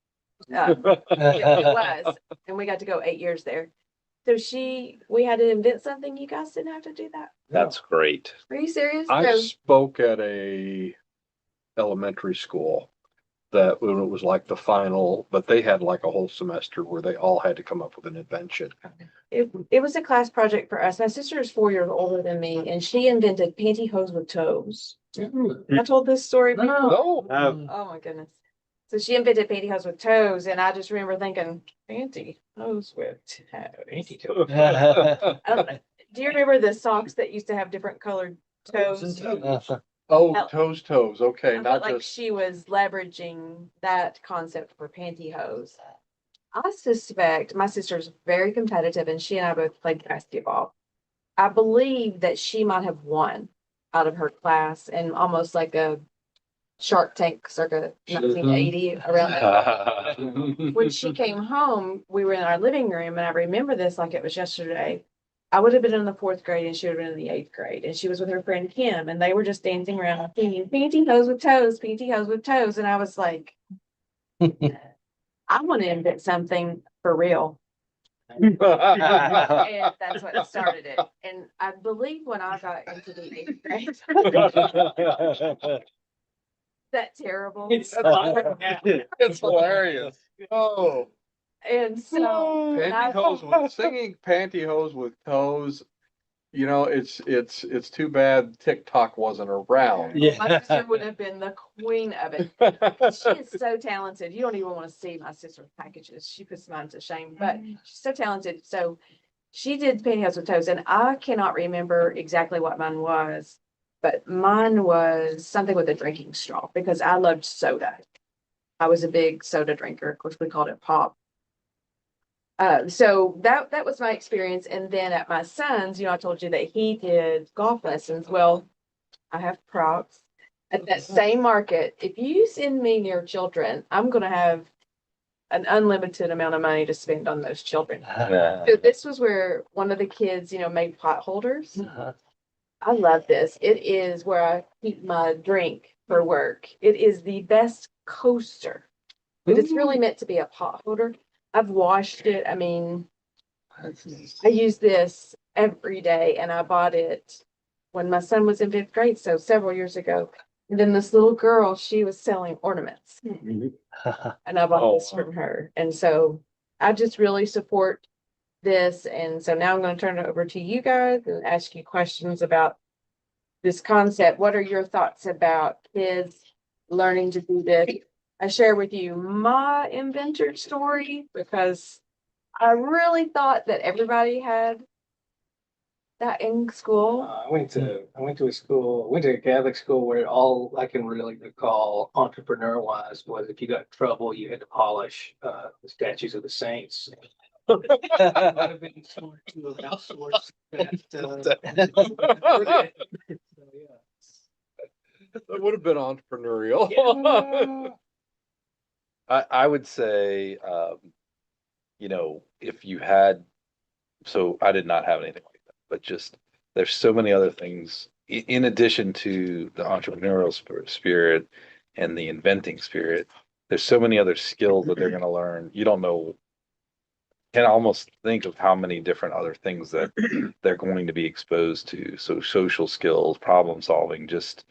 It was, and we got to go 8 years there. So we had to invent something. You guys didn't have to do that. That's great. Are you serious? I So, spoke at a elementary school that when it was like the final, but they had like a whole semester where they all had to come up with an invention. it was a class project for us. My sister is 4 years older than me, and she invented pantyhose with toes. I told this story before. No. Oh my goodness. So she invented pantyhose with toes, and I just remember thinking, pantyhose with toes. I don't know. Do you remember the socks that used to have different colored toes? Oh, toes. Okay, I not felt like just. she was leveraging that concept for pantyhose. I suspect my sister's very competitive, and she and I both played basketball. I believe that she might have won out of her class, and almost like a Shark Tank circa 1980 around that. When she came home, we were in our living room, and I remember this like it was yesterday. I would have been in the 4th grade, and she would have been in the 8th grade, and she was with her friend Kim, and they were just dancing around singing pantyhose with toes, pantyhose with toes, and I was like, I want to invent something for real. And that's what started it. And I believe when I got into the 8th grade, that terrible. It's It's hilarious. Oh, And so singing pantyhose with toes. It's too bad TikTok wasn't around. my sister would have been the queen of it. She is so talented. You don't even want to see my sister's packages. She puts mine to shame, but she's so talented. So she did pantyhose with toes, and I cannot remember exactly what mine was, but mine was something with a drinking straw because I loved soda. I was a big soda drinker. Of course, we called it pop. So that was my experience. And then at my son's, I told you that he did golf lessons. Well, I have props at that same market. If you send me your children, I'm going to have an unlimited amount of money to spend on those children. Yeah. So this was where one of the kids, made pot holders. I love this. It is where I keep my drink for work. It is the best coaster, but it's really meant to be a pot holder. I've washed it. I mean, I use this every day, and I bought it when my son was in 5th grade, so several years ago. And then this little girl, she was selling ornaments, and I bought this from her. And so I just really support this. And so now I'm going to turn it over to you guys and ask you questions about this concept. What are your thoughts about kids learning to do this? I share with you my inventor story because I really thought that everybody had that in school. I went to a Catholic school where all I can really recall entrepreneur wise was if you got in trouble, you had to polish the statues of the saints. Might have been sort of outsourced that, That would have been entrepreneurial. I would say, if you had, so I did not have anything like that, but just there's so many other things in addition to the entrepreneurial spirit and the inventing spirit. There's so many other skills that they're going to learn. You don't know, can almost think of how many different other things that they're going to be exposed to. So social skills, problem solving, just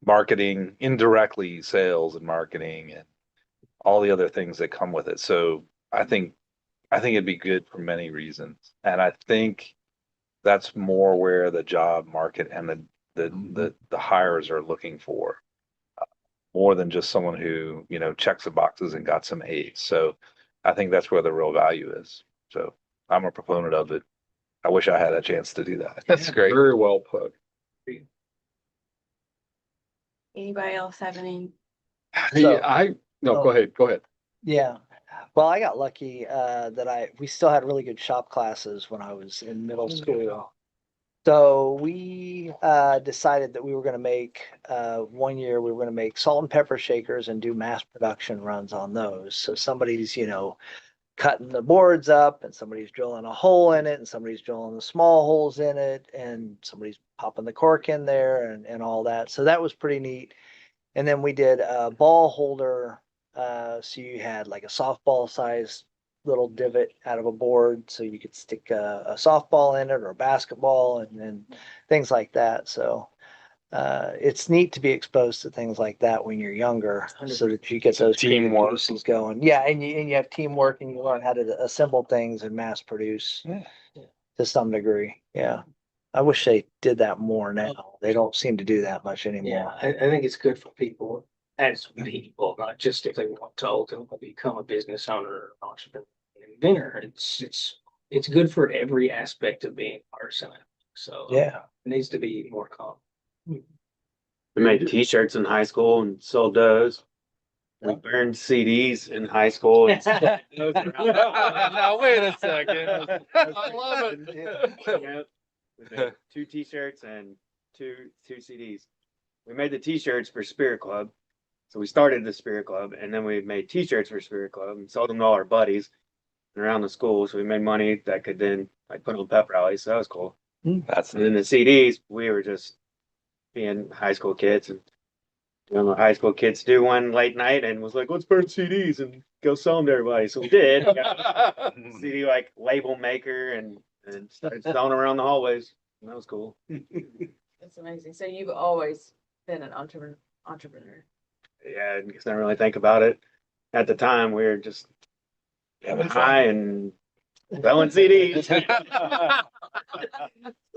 marketing, indirectly sales and marketing, and all the other things that come with it. So I think it'd be good for many reasons, and I think that's more where the job market and the hires are looking for, more than just someone who checks the boxes and got some A's. So I think that's where the real value is. So I'm a proponent of it. I wish I had a chance to do that. That's great. Very well put. Anybody else have any? So- No, go ahead. Yeah. Well, I got lucky that we still had really good shop classes when I was in middle school. So we decided that we were going to make, one year we were going to make salt and pepper shakers and do mass production runs on those. So somebody's, cutting the boards up, and somebody's drilling a hole in it, and somebody's drilling the small holes in it, and somebody's popping the cork in there and all that. So that was pretty neat. And then we did a ball holder. So you had like a softball size little divot out of a board, so you could stick a softball in it or a basketball and things like that. So it's neat to be exposed to things like that when you're younger, so that you get those Teamwork. juices going. Yeah, and you have teamwork, and you learn how to assemble things and mass produce to some degree. Yeah, I wish they did that more now. They don't seem to do that much yeah, anymore. I think it's good for people as people, not just if they want to ultimately become a business owner, or entrepreneur, inventor. It's good for every aspect of being a person. So Yeah. it needs to be more common. We made t-shirts in high school and sold those. We burned CDs in high school. And sold those around. Now, wait a second. I love it. Yeah. We made 2 t-shirts and two CDs. We made the t-shirts for Spirit Club. So we started the Spirit Club, and then we made t-shirts for Spirit Club and sold them to all our buddies around the school. So we made money that could then put on pep rallies. So that was cool. That's And then the CDs, we were just being high school kids and doing what high school kids do one late night, and was like, let's burn CDs and go sell them to everybody. So we did. We got a CD label maker and started selling them around the hallways. And that was cool. That's amazing. So you've always been an entrepreneur. Yeah, I guess I didn't really think about it. At the time, we were just having high and selling CDs.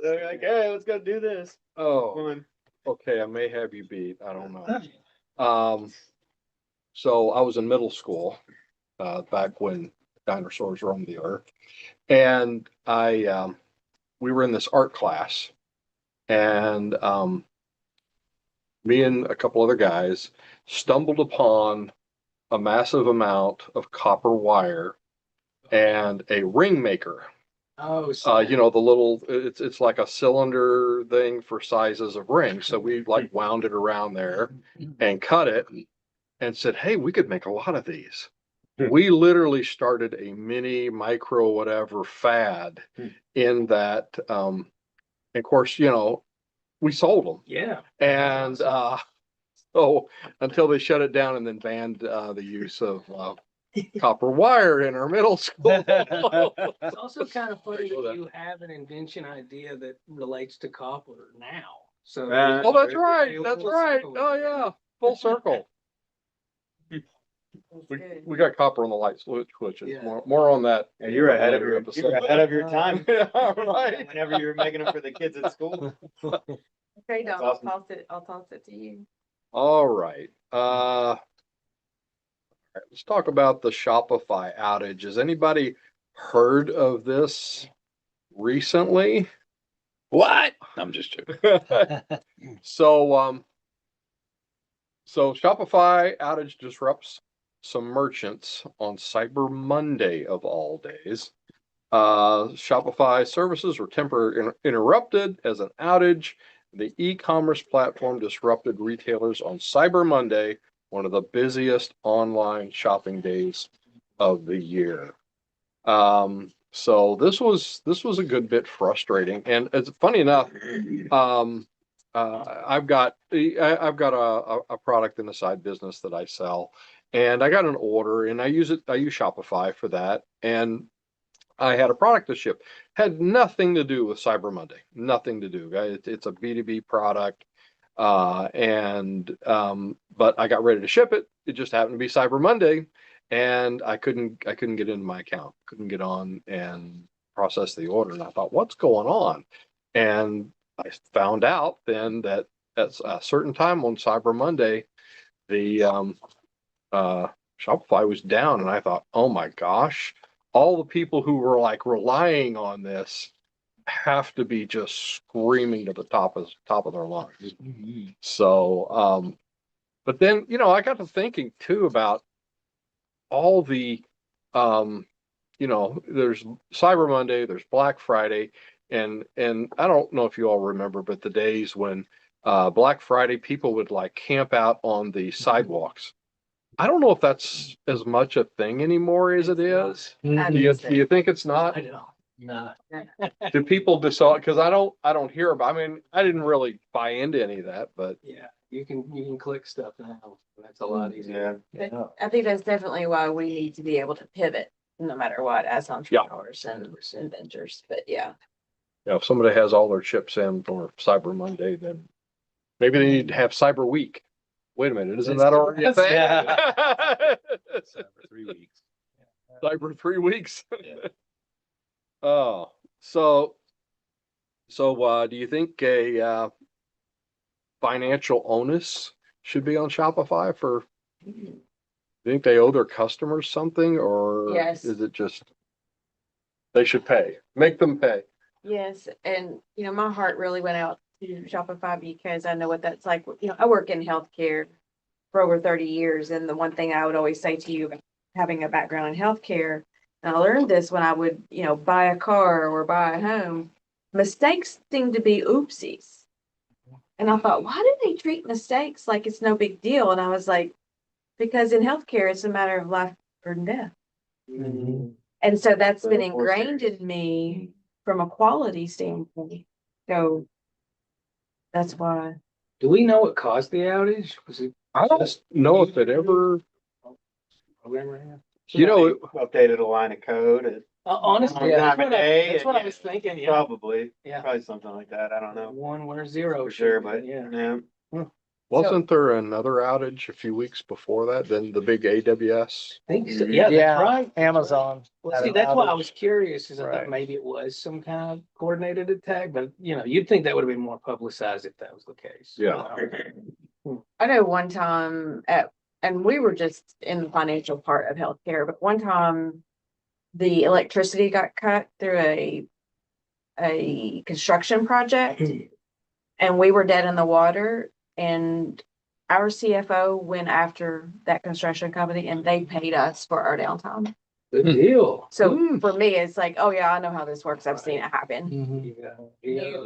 They're like, hey, let's go do this. Oh, Fun. okay, I may have you beat. I don't know. So I was in middle school, back when dinosaurs roamed the earth. And we were in this art class, and me and a couple other guys stumbled upon a massive amount of copper wire and a ring maker. Oh, The little, it's like a cylinder thing for sizes of rings. So we wound it around there and cut it and said, hey, we could make a lot of these. we literally started a mini micro whatever fad in that, of course, we sold them. Yeah. And, so until they shut it down and then banned, the use of, copper wire in our middle school. It's also kind of funny that you have an invention idea that relates to copper now. So. Oh, that's right. Yeah, That's full right. circle. Oh, yeah. Full circle. We got copper on the light switches. Yeah. More on that. Yeah, you were ahead of later your, episode. you were ahead of your time. Yeah, right. Whenever you were making them for the kids at school. Okay, That's Don, awesome. I'll toss it to you. All right. Let's talk about the Shopify outage. Has anybody heard of this recently? What? I'm just joking. So Shopify outage disrupts some merchants on Cyber Monday of all days. Shopify services were temporarily interrupted as an outage. The e-commerce platform disrupted retailers on Cyber Monday, one of the busiest online shopping days of the year. So this was a good bit frustrating, and it's funny enough. I've got a product in a side business that I sell, and I got an order, and I use Shopify for that, and I had a product to ship. Had nothing to do with Cyber Monday. Nothing to do. It's a B2B product. But I got ready to ship it. It just happened to be Cyber Monday, and I couldn't get into my account. Couldn't get on and process the order. And I thought, what's going on? And I found out then that at a certain time on Cyber Monday, the Shopify was down, and I thought, oh my gosh, all the people who were like relying on this have to be just screaming to the top of their lungs. So, but then, I got to thinking too about all the, there's Cyber Monday, there's Black Friday, and I don't know if you all remember, but the days when Black Friday people would like camp out on the sidewalks. I don't know if that's as much a thing anymore as it is. I Do missed you it. think it's not? I know. No. Do people decide? Because I don't hear about. I mean, I didn't really buy into any of that, but Yeah, you can click stuff now. That's a lot easier. But I think that's definitely why we need to be able to pivot no matter what as entrepreneurs and inventors. But yeah. if somebody has all their chips in for Cyber Monday, then maybe they need to have Cyber Week. Wait a minute, isn't that already a thing? For 3 weeks. Cyber 3 weeks. Yeah. Oh, so do you think a financial onus should be on Shopify for? Do you think they owe their customers something, or Yes. is it just they should pay? Make them pay. Yes, and my heart really went out to Shopify because I know what that's like. I work in healthcare for over 30 years, and the one thing I would always say to you about having a background in healthcare, and I learned this when I would, buy a car or buy a home, mistakes seem to be oopsies. And I thought, why do they treat mistakes like it's no big deal? And I was like, because in healthcare, it's a matter of life or death. And so that's been ingrained in me from a quality standpoint. So that's why. Do we know what caused the outage? Was it I don't know if it ever. programmer had? Updated a line of code. Honestly, Time of day, that's what I yeah. was thinking. Yeah. Probably Yeah. probably something like that. I don't know 1 or 0 for sure, should be, but yeah. Wasn't there another outage a few weeks before that? Then the big AWS. I think so. Yeah, that's right. That's Amazon. right. Well, had see, an that's why I outage. was curious, is I Right. thought maybe it was some kind of coordinated attack, but you'd think that would have been more publicized if that was the case. Yeah. I know one time and we were just in the financial part of healthcare, but one time the electricity got cut through a construction project and we were dead in the water, and our CFO went after that construction company and they paid us for our downtime. Good deal. So for me, it's like, oh yeah, I know how this works. I've seen it happen.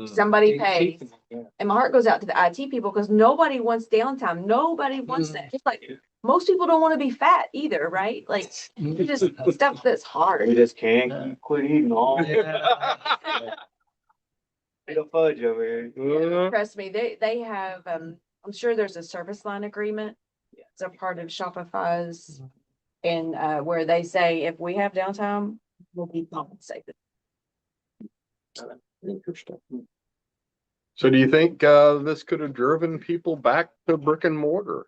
Somebody pays. And my heart goes out to the IT people because nobody wants downtime. Nobody wants that. Just like most people don't want to be fat either, right? Like just stuff that's We hard. just can't quit eating all. Little fudge over here. Trust me, they have I'm sure there's a service line agreement. It's a part of Shopify's and where they say if we have downtime, we'll be compensated. So do you think this could have driven people back to brick and mortar?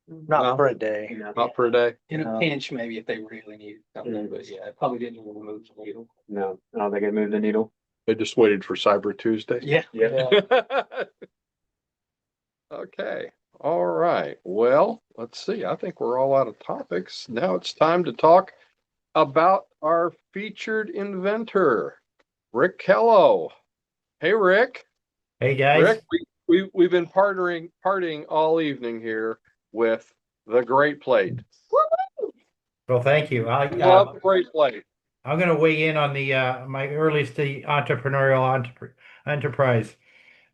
Not No. for a day. Not per day? In a pinch, maybe if they really needed something, but yeah, it probably didn't really move the needle. No, I don't think it moved the needle. They just waited for Cyber Tuesday? Yeah. Yeah. Okay, all right. Well, let's see. I think we're all out of topics. Now it's time to talk about our featured inventor, Rick Kello. Hey, Rick. Hey guys, Rick, we've been partying all evening here with the Great Plate. well, thank you. Love the Great Plate. I'm going to weigh in on the my earliest entrepreneurial enterprise.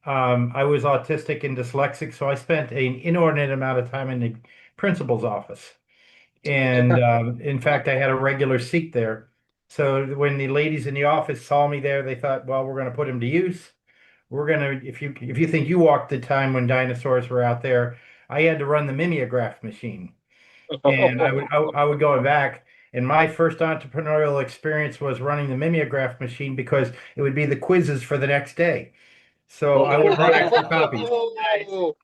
I was autistic and dyslexic, so I spent an inordinate amount of time in the principal's office. And in fact, I had a regular seat there. So when the ladies in the office saw me there, they thought, well, we're going to put him to use. We're going to, if you think you walked the time when dinosaurs were out there, I had to run the mimeograph machine. And I would go back. And my first entrepreneurial experience was running the mimeograph machine because it would be the quizzes for the next day. So I would run extra copies. Oh,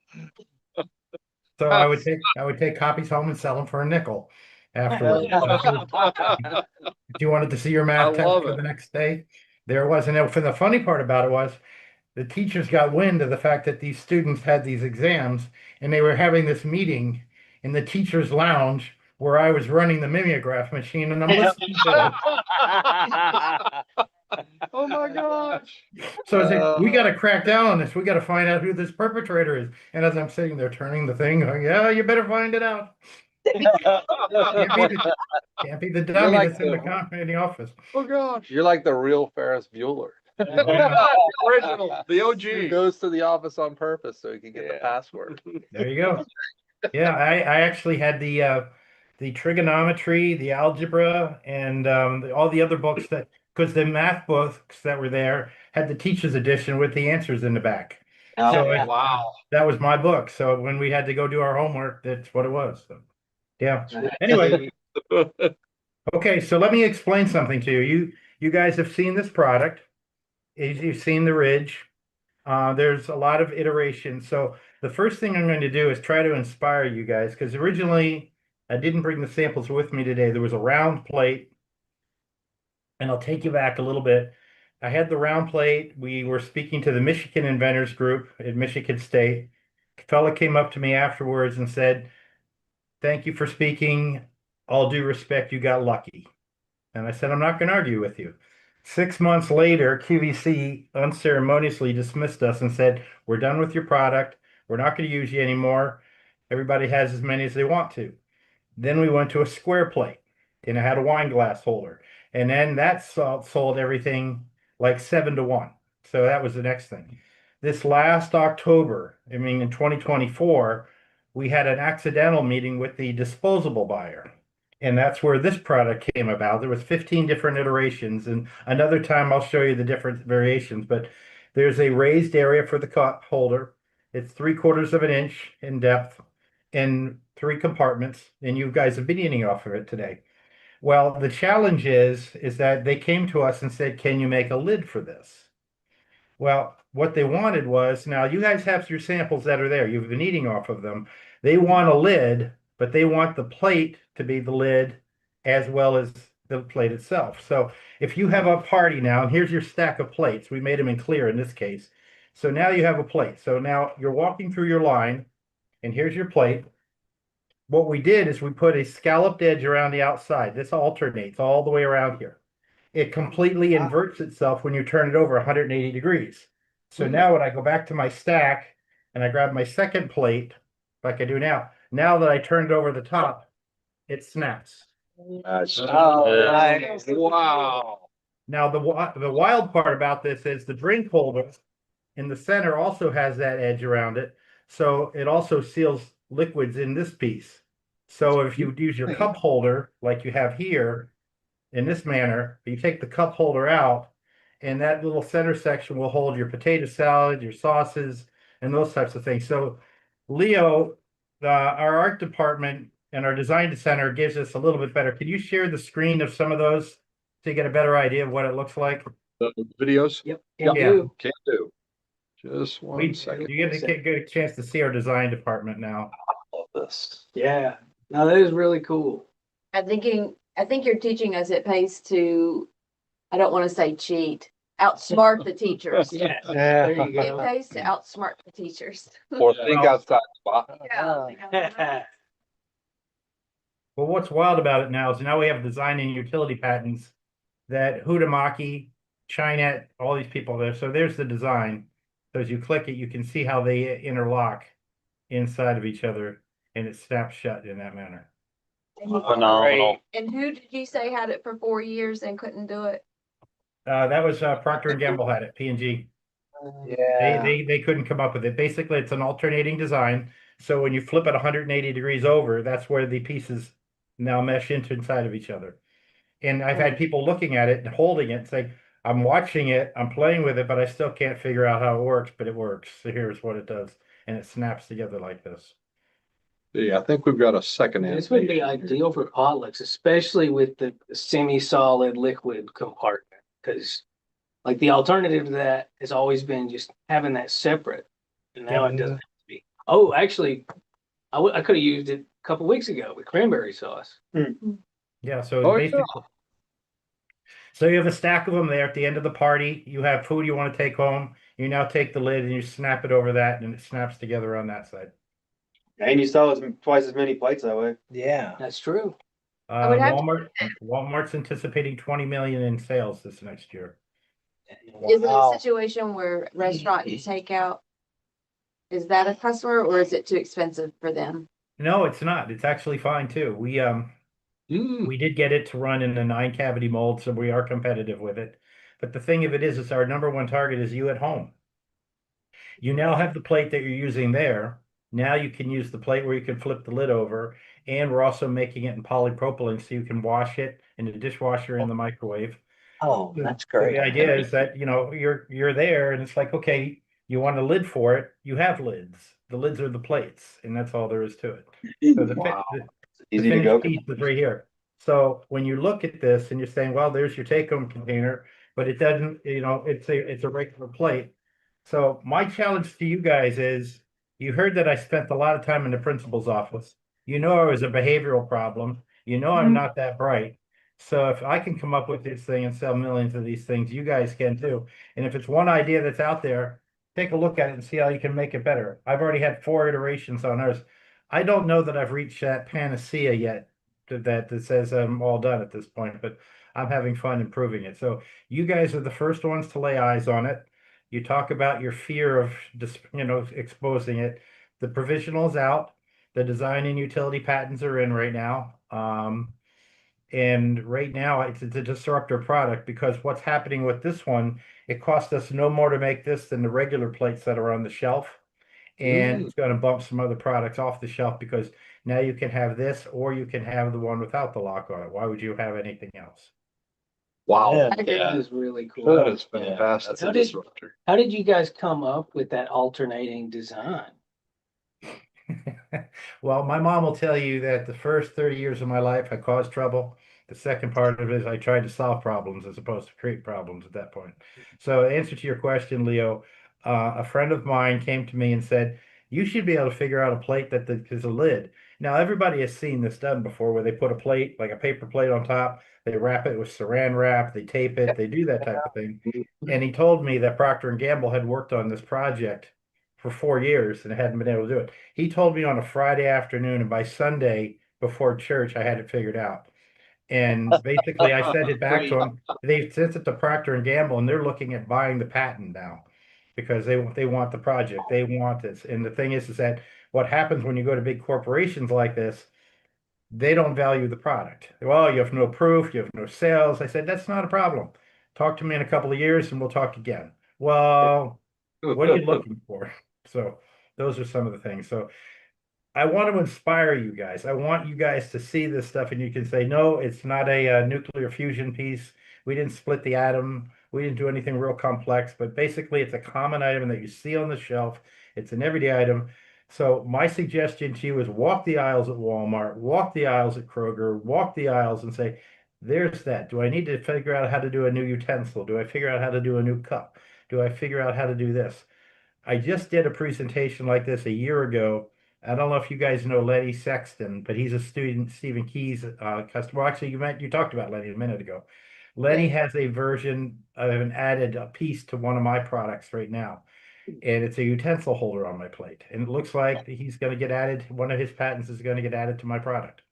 So I would take copies home and sell them for a nickel afterwards. If you wanted to see your math I test love for it. the next day, there it was. And the funny part about it was the teachers got wind of the fact that these students had these exams and they were having this meeting in the teacher's lounge where I was running the mimeograph machine and I'm listening to it. Oh my gosh. So I said, we got to crack down on this. We got to find out who this perpetrator is. And as I'm sitting there turning the thing, going, yeah, you better find it out. Can't be the dummy like that's in the office. Oh gosh. You're like the real Ferris Bueller. Original, the He OG. goes to the office on purpose so he can get the password. There you go. Yeah, I actually had the trigonometry, the algebra, and all the other books because the math books that were there had the teacher's edition with the answers in the back. So Wow. that was my book. So when we had to go do our homework, that's what it was. So, yeah. Anyway, okay. So let me explain something to you. You guys have seen this product. You've seen the Ridge. There's a lot of iterations. So the first thing I'm going to do is try to inspire you guys because originally I didn't bring the samples with me today. There was a round plate, and I'll take you back a little bit. I had the round plate. We were speaking to the Michigan Inventors group at Michigan State. A fella came up to me afterwards and said, "Thank you for speaking. All due respect, you got lucky." And I said, "I'm not going to argue with you." 6 months later, QVC unceremoniously dismissed us and said, "We're done with your product. We're not going to use you anymore. Everybody has as many as they want to." Then we went to a square plate and it had a wine glass holder. And then that sold everything like 7-1. So that was the next thing. This last October, I mean, in 2024, we had an accidental meeting with the disposable buyer. And that's where this product came about. There was 15 different iterations, and another time I'll show you the different variations, but there's a raised area for the cup holder. It's 3/4 of an inch in depth in 3 compartments, and you guys have been eating off of it today. Well, the challenge is that they came to us and said, "Can you make a lid for this?" Well, what they wanted was, now you guys have your samples that are there. You've been eating off of them. They want a lid, but they want the plate to be the lid as well as the plate itself. So if you have a party now, and here's your stack of plates, we made them in clear in this case. So now you have a plate. So now you're walking through your line, and here's your plate. What we did is we put a scalloped edge around the outside. This alternates all the way around here. It completely inverts itself when you turn it over 180 degrees. So now when I go back to my stack and I grab my second plate, like I do now that I turned over the top, it snaps. Nice. Oh, nice. Wow. Now, the wild part about this is the drink holder in the center also has that edge around it. So it also seals liquids in this piece. So if you use your cup holder like you have here in this manner, you take the cup holder out and that little center section will hold your potato salad, your sauces, and those types of things. So Leo, our art department and our design center gives us a little bit better. Can you share the screen of some of those to get a better idea of what it looks like? The videos? Yep. Yeah. Can do. Can do. Just one second. You get a chance to see our design department now. Love this. Yeah. No, that is really cool. I think you're teaching us it pays to, I don't want to say cheat, outsmart the teachers. Yeah. There you It go. pays to outsmart the teachers. Or think Well- outside the box. Yeah. Well, what's wild about it now is now we have design and utility patents that Hudamaki, Chinet, all these people there. So there's the design. So as you click it, you can see how they interlock inside of each other and it snaps shut in that manner. Phenomenal. And who did you say had it for 4 years and couldn't do it? That was Procter and Gamble had it, P&G. Yeah. They couldn't come up with it. Basically, it's an alternating design. So when you flip it 180 degrees over, that's where the pieces now mesh into inside of each other. And I've had people looking at it and holding it and saying, I'm watching it, I'm playing with it, but I still can't figure out how it works, but it works. So here's what it does. And it snaps together like this. Yeah, I think we've got a second. This would be animation. ideal for potlucks, especially with the semi-solid liquid compartment. Because like the alternative to that has always been just having that separate. And now it doesn't have to be. Oh, actually, I could have used it a couple weeks ago with cranberry sauce. Yeah, so Oh, basically, so you have a stack of them there at the end of the party. You have food you want to take home. You now take the lid and you snap it over that, and it snaps together on that side. And you sell twice as many plates that way. Yeah. That's true. would have to- Walmart's anticipating 20 million in sales this next year. Is it Wow. a situation where restaurant and takeout, is that a customer or is it too expensive for them? No, it's not. It's actually fine too. We did get it to run in a 9-cavity mold, so we are competitive with it. But the thing of it is our number one target is you at home. You now have the plate that you're using there. Now you can use the plate where you can flip the lid over, and we're also making it in polypropylene so you can wash it in the dishwasher in the microwave. Oh, that's So great. the idea is that, you're there and it's like, okay, you want a lid for it, you have lids. The lids are the plates, and that's all there is to it. So Wow. the Easy to finished go. piece is right here. So when you look at this and you're saying, well, there's your take-home container, but it doesn't, it's a regular plate. So my challenge to you guys is, you heard that I spent a lot of time in the principal's office. You know I was a behavioral problem. You know I'm not that bright. So if I can come up with this thing and sell millions of these things, you guys can too. And if it's one idea that's out there, take a look at it and see how you can make it better. I've already had 4 iterations on ours. I don't know that I've reached that panacea yet that says I'm all done at this point, but I'm having fun improving it. So you guys are the first ones to lay eyes on it. You talk about your fear of just, exposing it. The provisional's out. The design and utility patents are in right now. And right now it's a disruptor product because what's happening with this one, it cost us no more to make this than the regular plates that are on the shelf. And it's going to bump some other products off the shelf because now you can have this or you can have the one without the lock on it. Why would you have anything else? Wow. Yeah. That is really cool. That is fantastic. That's How a did- disruptor. How did you guys come up with that alternating design? Well, my mom will tell you that the first 30 years of my life, I caused trouble. The second part of it is I tried to solve problems as opposed to create problems at that point. So, answer to your question, Leo, a friend of mine came to me and said, you should be able to figure out a plate that is a lid. Now, everybody has seen this done before where they put a plate, like a paper plate on top, they wrap it with saran wrap, they tape it, they do that type of thing. And he told me that Procter and Gamble had worked on this project for 4 years and hadn't been able to do it. He told me on a Friday afternoon, and by Sunday before church, I had it figured out. And basically, I sent it back to him. They sent it to Procter and Gamble, and they're looking at buying the patent now because they want the project. They want this. And the thing is that what happens when you go to big corporations like this, they don't value the product. Well, you have no proof, you have no sales. I said, that's not a problem. Talk to me in a couple of years and we'll talk again. Well, what are you looking for? So those are some of the things. So I want to inspire you guys. I want you guys to see this stuff and you can say, no, it's not a, nuclear fusion piece. We didn't split the atom. We didn't do anything real complex, but basically it's a common item that you see on the shelf. It's an everyday item. So my suggestion to you is walk the aisles at Walmart, walk the aisles at Kroger, walk the aisles and say, there's that. Do I need to figure out how to do a new utensil? Do I figure out how to do a new cup? Do I figure out how to do this? I just did a presentation like this a year ago. I don't know if you guys know Lenny Sexton, but he's a student, Stephen Key's customer. Well, actually, you talked about Lenny a minute ago. Lenny has a version of an added a piece to one of my products right now. And it's a utensil holder on my plate. And it looks like he's going to get added, one of his patents is going to get added to my product.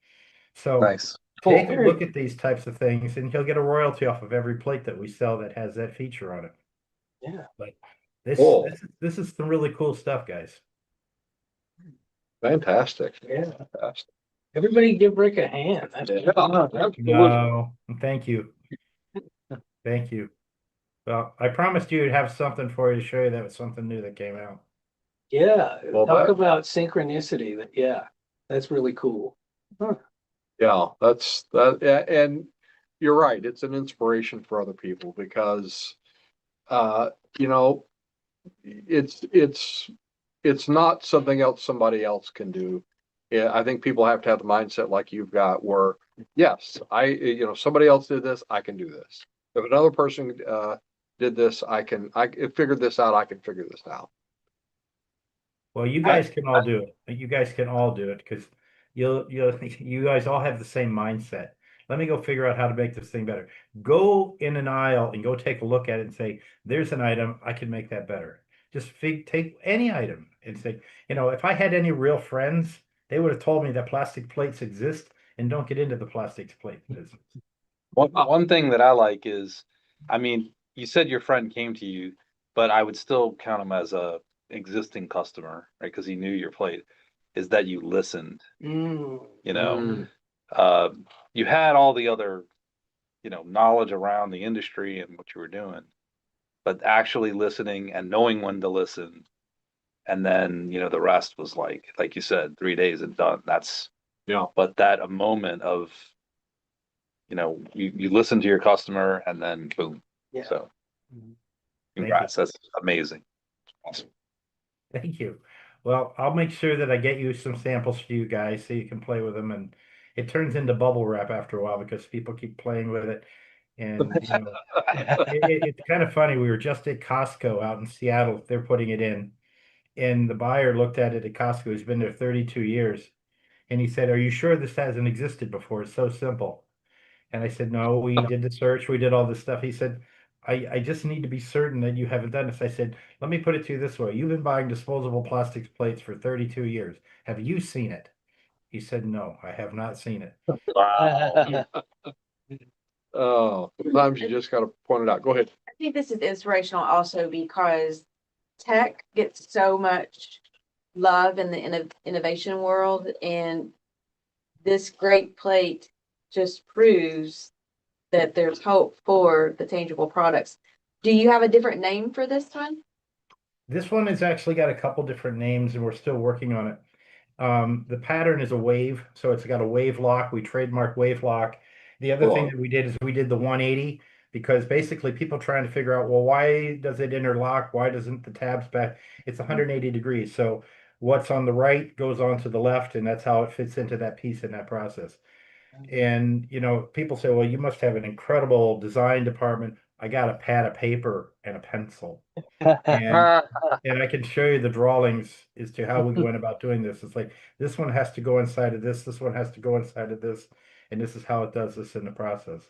So Nice. take Cool. a look at these types of things and he'll get a royalty off of every plate that we sell that has that feature on it. Yeah. But this, Cool. this is some really cool stuff, guys. Fantastic. Yeah. Fantastic. Everybody give Rick a hand. That's Yeah, absolutely. No, thank you. Thank you. Well, I promised you to have something for you to show you that was something new that came out. Yeah. Well, Talk that- about synchronicity. That's really cool. Yeah, that's that. Yeah, and you're right. It's an inspiration for other people because, you know, it's not something else somebody else can do. Yeah, I think people have to have the mindset like you've got where, yes, somebody else did this, I can do this. If another person did this, I figured this out, I can figure this out. Well, you guys can all do it. You guys can all do it because you guys all have the same mindset. Let me go figure out how to make this thing better. Go in an aisle and go take a look at it and say, there's an item, I can make that better. Just take any item and say, if I had any real friends, they would have told me that plastic plates exist and don't get into the plastic plate business. One thing that I like is, I mean, you said your friend came to you, but I would still count him as a existing customer, right? Because he knew your plate, is that you listened. Mm. You had all the other, knowledge around the industry and what you were doing, but actually listening and knowing when to listen. And then, the rest was like you said, 3 days and done. That's, but that a moment of, you listen to your customer and then boom. Yeah. So Mhm. congrats. That's amazing. Awesome. Thank you. Well, I'll make sure that I get you some samples for you guys so you can play with them. And it turns into bubble wrap after a while because people keep playing with it. And it's kind of funny. We were just at Costco out in Seattle. They're putting it in. And the buyer looked at it at Costco. He's been there 32 years. And he said, are you sure this hasn't existed before? It's so simple. And I said, no, we did the search. We did all this stuff. He said, I just need to be certain that you haven't done this. I said, let me put it to you this way. You've been buying disposable plastics plates for 32 years. Have you seen it? He said, no, I have not seen it. Wow. Oh, sometimes you just got to point it out. Go ahead. I think this is inspirational also because tech gets so much love in the innovation world, and this great plate just proves that there's hope for the tangible products. Do you have a different name for this one? This one has actually got a couple different names and we're still working on it. The pattern is a wave, so it's got a wave lock. We trademark wave lock. The other thing that we did is we did the 180 because basically people trying to figure out, well, why does it interlock? Why doesn't the tabs back? It's 180 degrees. So what's on the right goes on to the left, and that's how it fits into that piece in that process. And people say, well, you must have an incredible design department. I got a pad of paper and a pencil. And I can show you the drawings as to how we went about doing this. It's like this one has to go inside of this one has to go inside of this, and this is how it does this in the process.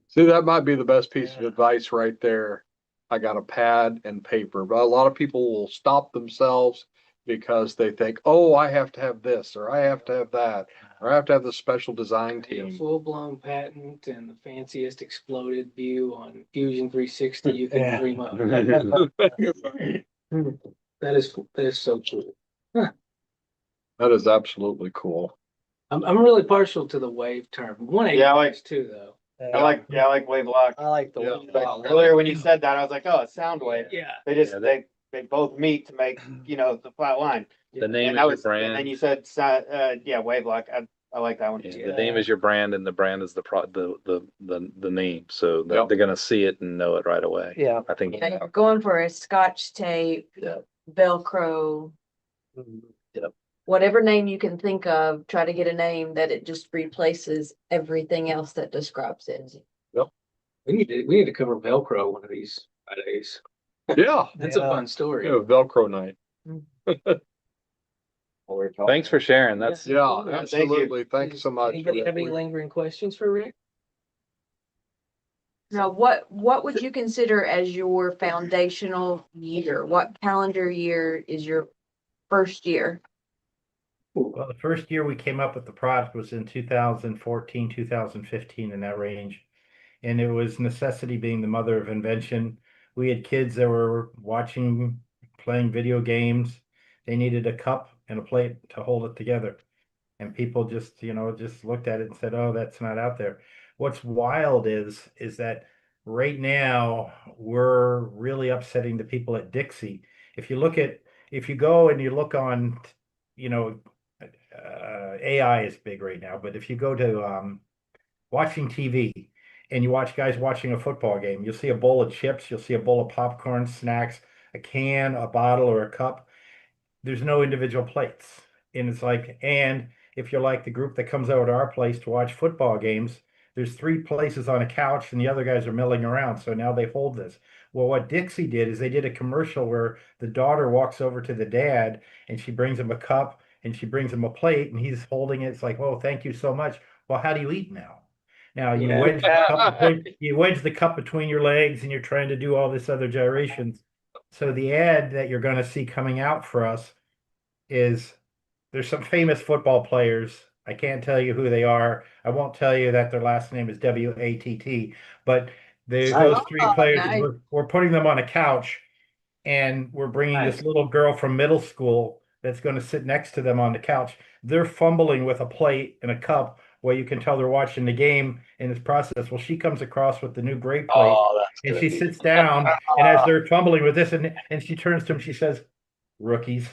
See, that might be the best piece of advice right there. I got a pad and paper, but a lot of people will stop themselves because they think, oh, I have to have this, or I have to have that, or I have to have the special design A team. full-blown patent and the fanciest exploded view on Fusion 360 you can dream of. That is so cool. That is absolutely cool. I'm really partial to the wave term. Yeah, I like- Works too, though. I like wave lock. I like the Yeah. wave Like, lock. earlier when you said that, I was like, oh, it's sound wave. Yeah. They just, Yeah, they both meet to make, the flat line. The name And is that your was, and then brand. you said, wave lock. I like that one. Yeah, the name is your brand, and the brand is the name. So Yep. they're gonna see it and know it right away. Yeah. I think. You're going for a Scotch tape, Yeah. Velcro, Yep. whatever name you can think of, try to get a name that it just replaces everything else that describes it. We need to cover Velcro one of these days. Yeah, That's a Yeah. fun story. yeah, Velcro night. Thanks for sharing. That's Yeah, Yeah, absolutely. Thank you so much. Anybody have any lingering questions for Rick? Now, what would you consider as your foundational year? What calendar year is your first year? Well, the first year we came up with the product was in 2014, 2015, in that range. And it was necessity being the mother of invention. We had kids that were watching, playing video games. They needed a cup and a plate to hold it together. And people just, just looked at it and said, "Oh, that's not out there." What's wild is that right now we're really upsetting the people at Dixie. If you go and you look on, you know, AI is big right now, but if you go to watching TV and you watch guys watching a football game, you'll see a bowl of chips, you'll see a bowl of popcorn, snacks, a can, a bottle, or a cup. There's no individual plates. And it's like, and if you're like the group that comes over to our place to watch football games, there's three places on a couch and the other guys are milling around. So now they hold this. Well, what Dixie did is they did a commercial where the daughter walks over to the dad and she brings him a cup and she brings him a plate and he's holding it. It's like, "Oh, thank you so much." Well, how do you eat now? Now you wedge the cup between your legs and you're trying to do all this other gyrations. So the ad that you're going to see coming out for us is there's some famous football players. I can't tell you who they are. I won't tell you that their last name is Watt, but those three Oh, players, nice. we're putting them on a couch and we're bringing this little girl from middle school that's going to sit next to them on the couch. They're fumbling with a plate and a cup where you can tell they're watching the game in this process. Well, she comes across with the new great plate and she sits down, and as they're fumbling with this, and she turns to him, she says, "Rookies."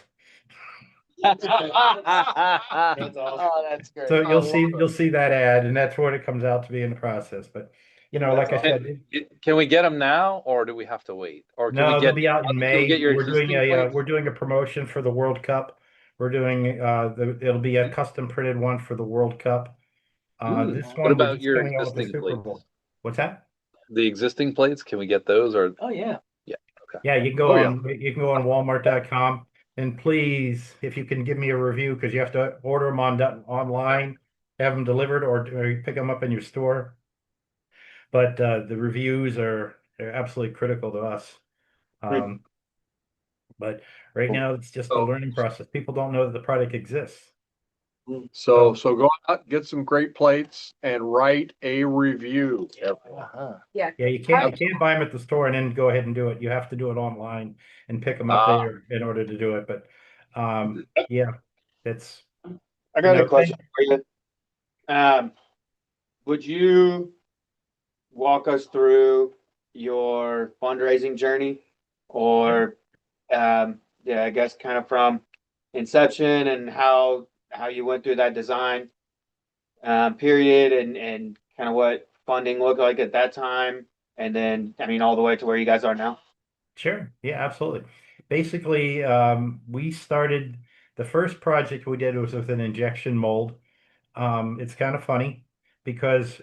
That's awesome. Oh, that's great. So you'll see that ad, and that's what it comes out to be in the process. But like I said, Can we get them now, or do we have to wait? Or can no, we they'll get? be out in Can we May. get your existing plates? We're doing a promotion for the World Cup. We're doing it'll be a custom printed one for the World Cup. This What one we're about just your coming out with the existing Super plates? Bowl. What's that? The existing plates, can we get those, or Oh, yeah. Yeah, you can Oh, yeah. you can go on Walmart.com, and please, if you can give me a review, because you have to order them online, have them delivered, or you pick them up in your store. But the reviews are absolutely critical to us. Um, but right now it's just a learning process. People don't know that the product exists. So go out, get some great plates and write a review. Uh-huh. Yeah, you can't buy them at the store and then go ahead and do it. You have to do it online and pick them up there in order to do it. But yeah, that's I got a No, question for you. Would you walk us through your fundraising journey, or I guess kind of from inception and how you went through that design period, and kind of what funding looked like at that time, and then all the way to where you guys are now. Sure. Yeah, absolutely. Basically, we started the first project we did was with an injection mold. It's kind of funny because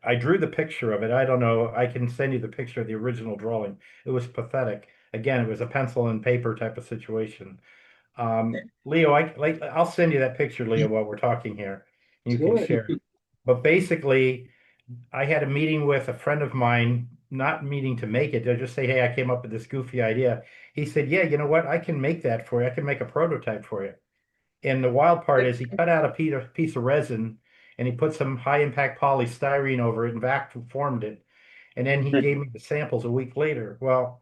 I drew the picture of it. I don't know. I can send you the picture of the original drawing. It was pathetic. Again, it was a pencil and paper type of situation. Leo, I'll send you that picture, Leo, while we're talking here. You can Sure. share it. But basically, I had a meeting with a friend of mine, not meening to make it. They'll just say, "Hey, I came up with this goofy idea." He said, "Yeah, you know what? I can make that for you. I can make a prototype for you." And the wild part is he cut out a piece of resin and he put some high impact polystyrene over it and vacuum formed it. And then he gave me the samples a week later. Well,